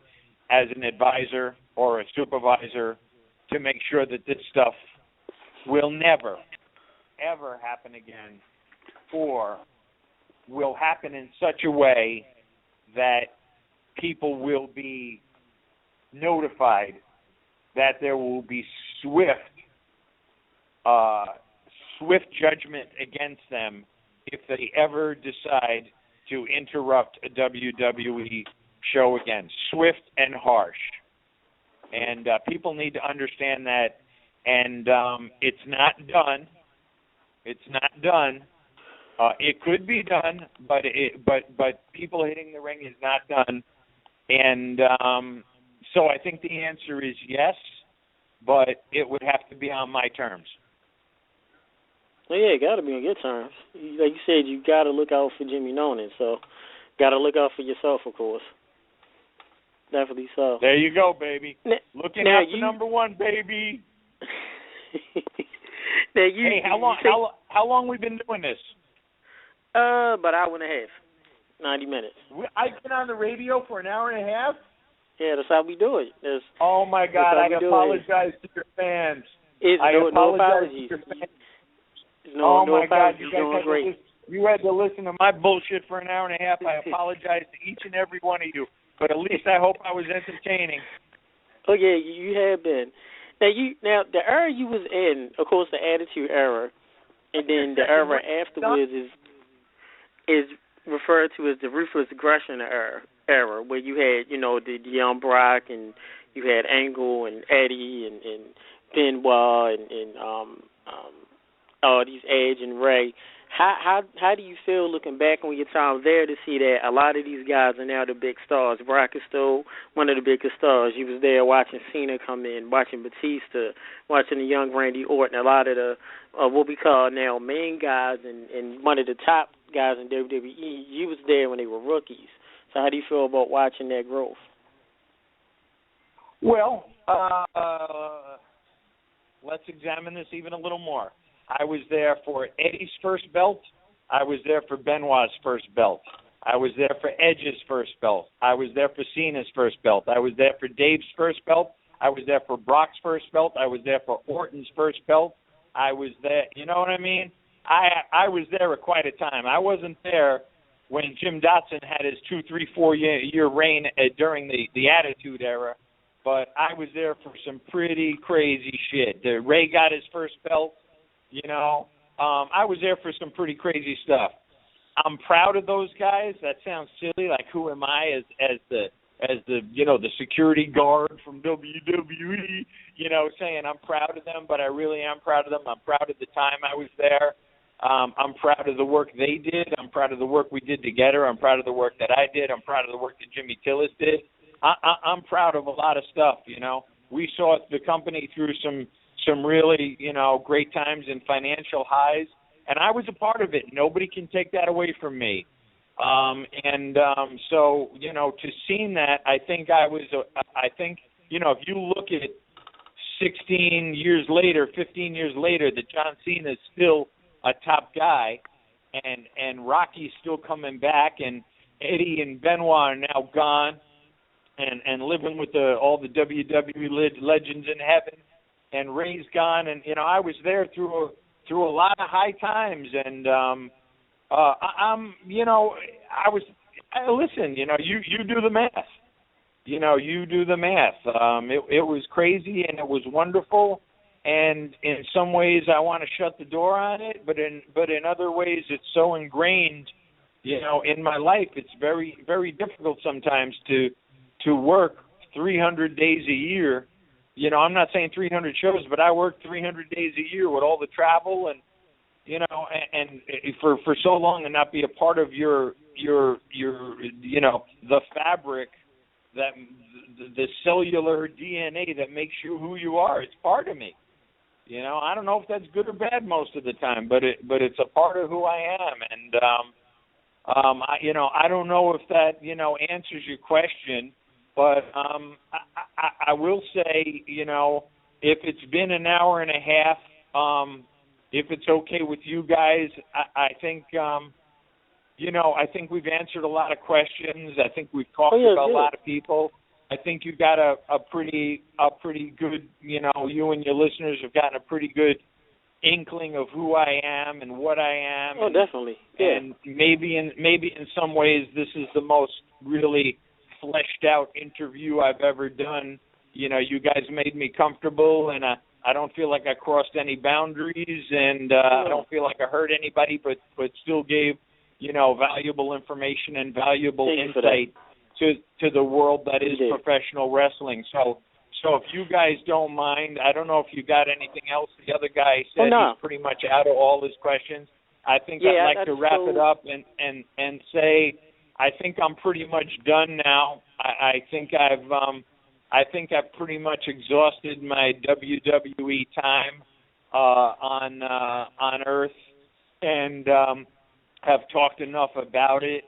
as an advisor or a supervisor to make sure that this stuff will never, ever happen again, or will happen in such a way that people will be notified that there will be swift judgment against them if they ever decide to interrupt a WWE show again. Swift and harsh. And people need to understand that. And it's not done. It's not done. It could be done, but people hitting the ring is not done. And so I think the answer is yes, but it would have to be on my terms. Well, yeah, it got to be on your terms. Like you said, you got to look out for Jimmy Noonan, so got to look out for yourself, of course. Definitely so. There you go, baby. Looking now out for number one, baby. Now hey, how long we been doing this? About an hour and a half, 90 minutes. I've been on the radio for an hour and a half? Yeah, that's how we do it. Oh, my God, I apologize to your fans. No apologies. To your fans. No my God, you guys great. You had to listen to my bullshit for an hour and a half. I apologize to each and every one of you, but at least I hope I was entertaining. Oh, yeah, you have been. Now the era you was in, of course, the Attitude Era, and then the era afterwards is referred to as the Ruthless Aggression era, where you had, the Young Brock, and you had Angle and Eddie and Benoit and all these Edge and Ray. How do you feel looking back on your time there to see that a lot of these guys are now the big stars? Brock is still one of the biggest stars. You was there watching Cena come in, watching Batista, watching the young Randy Orton, a lot of the what we call now main guys and one of the top guys in WWE. You was there when they were rookies. So how do you feel about watching that growth? Well, let's examine this even a little more. I was there for Eddie's first belt. I was there for Benoit's first belt. I was there for Edge's first belt. I was there for Cena's first belt. I was there for Dave's first belt. I was there for Brock's first belt. I was there for Orton's first belt. I was there, you know what I mean? I was there at quite a time. I wasn't there when Jim Dotson had his 2, 3, 4 year reign during the Attitude Era, but I was there for some pretty crazy shit. Ray got his first belt. I was there for some pretty crazy stuff. I'm proud of those guys. That sounds silly. Like, who am I as the the security guard from WWE? Saying I'm proud of them, but I really am proud of them. I'm proud of the time I was there. I'm proud of the work they did. I'm proud of the work we did together. I'm proud of the work that I did. I'm proud of the work that Jimmy Tillis did. I'm proud of a lot of stuff. We saw the company through some really, great times and financial highs, and I was a part of it. Nobody can take that away from me. So, to seeing that, I think if you look at 16 years later, 15 years later, that John Cena is still a top guy, and Rocky's still coming back, and Eddie and Benoit are now gone, and living with all the WWE legends in heaven. And Ray's gone, and I was there through a lot of high times, and listen, you do the math, you do the math. It was crazy and it was wonderful, and in some ways I want to shut the door on it, but in other ways it's so ingrained, in my life. It's very, very difficult sometimes to work 300 days a year. I'm not saying 300 shows, but I work 300 days a year with all the travel and for so long, and not be a part of your the fabric, that the cellular DNA that makes you who you are. It's part of me. I don't know if that's good or bad most of the time, but it's a part of who I am. And I don't know if that answers your question. But I will say, if it's been an hour and a half, if it's okay with you guys, I think, I think we've answered a lot of questions. I think we've talked about a lot of people. I think you got a pretty good, you and your listeners have gotten a pretty good inkling of who I am and what I am. Oh, definitely. Yeah. And maybe in some ways this is the most really fleshed out interview I've ever done. You guys made me comfortable, and I don't feel like I crossed any boundaries, and I don't feel like I hurt anybody, but still gave valuable information and valuable insight to the world that is professional wrestling. So if you guys don't mind, I don't know if you got anything else. The other guy said he's pretty much out of all his questions. I think I'd like to wrap it up and say, I think I'm pretty much done now. I think I've pretty much exhausted my WWE time on Earth, and have talked enough about it.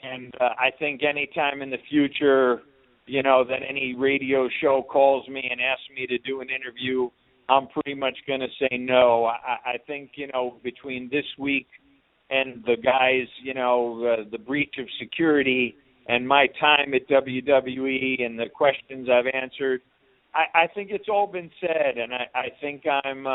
And I think any time in the future, that any radio show calls me and asks me to do an interview, I'm pretty much going to say no. I think, between this week and the guys, the breach of security and my time at WWE and the questions I've answered. I think it's all been said, and I think I'm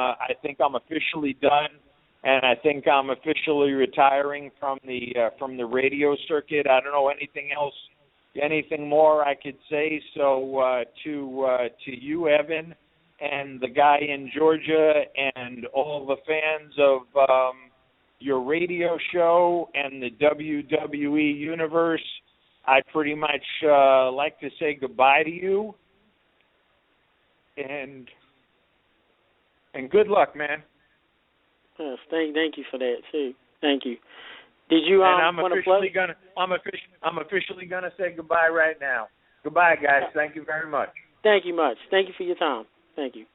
officially done, and I think I'm officially retiring from the radio circuit. I don't know anything more I could say. So to you, Evan, and the guy in Georgia, and all the fans of your radio show and the WWE universe, I'd pretty much like to say goodbye to you. And good luck, man. Yes, thank you for that too. Thank you. Did you and I'm officially gonna say goodbye right now. Goodbye, guys. Thank you very much. Thank you much. Thank you for your time. Thank you.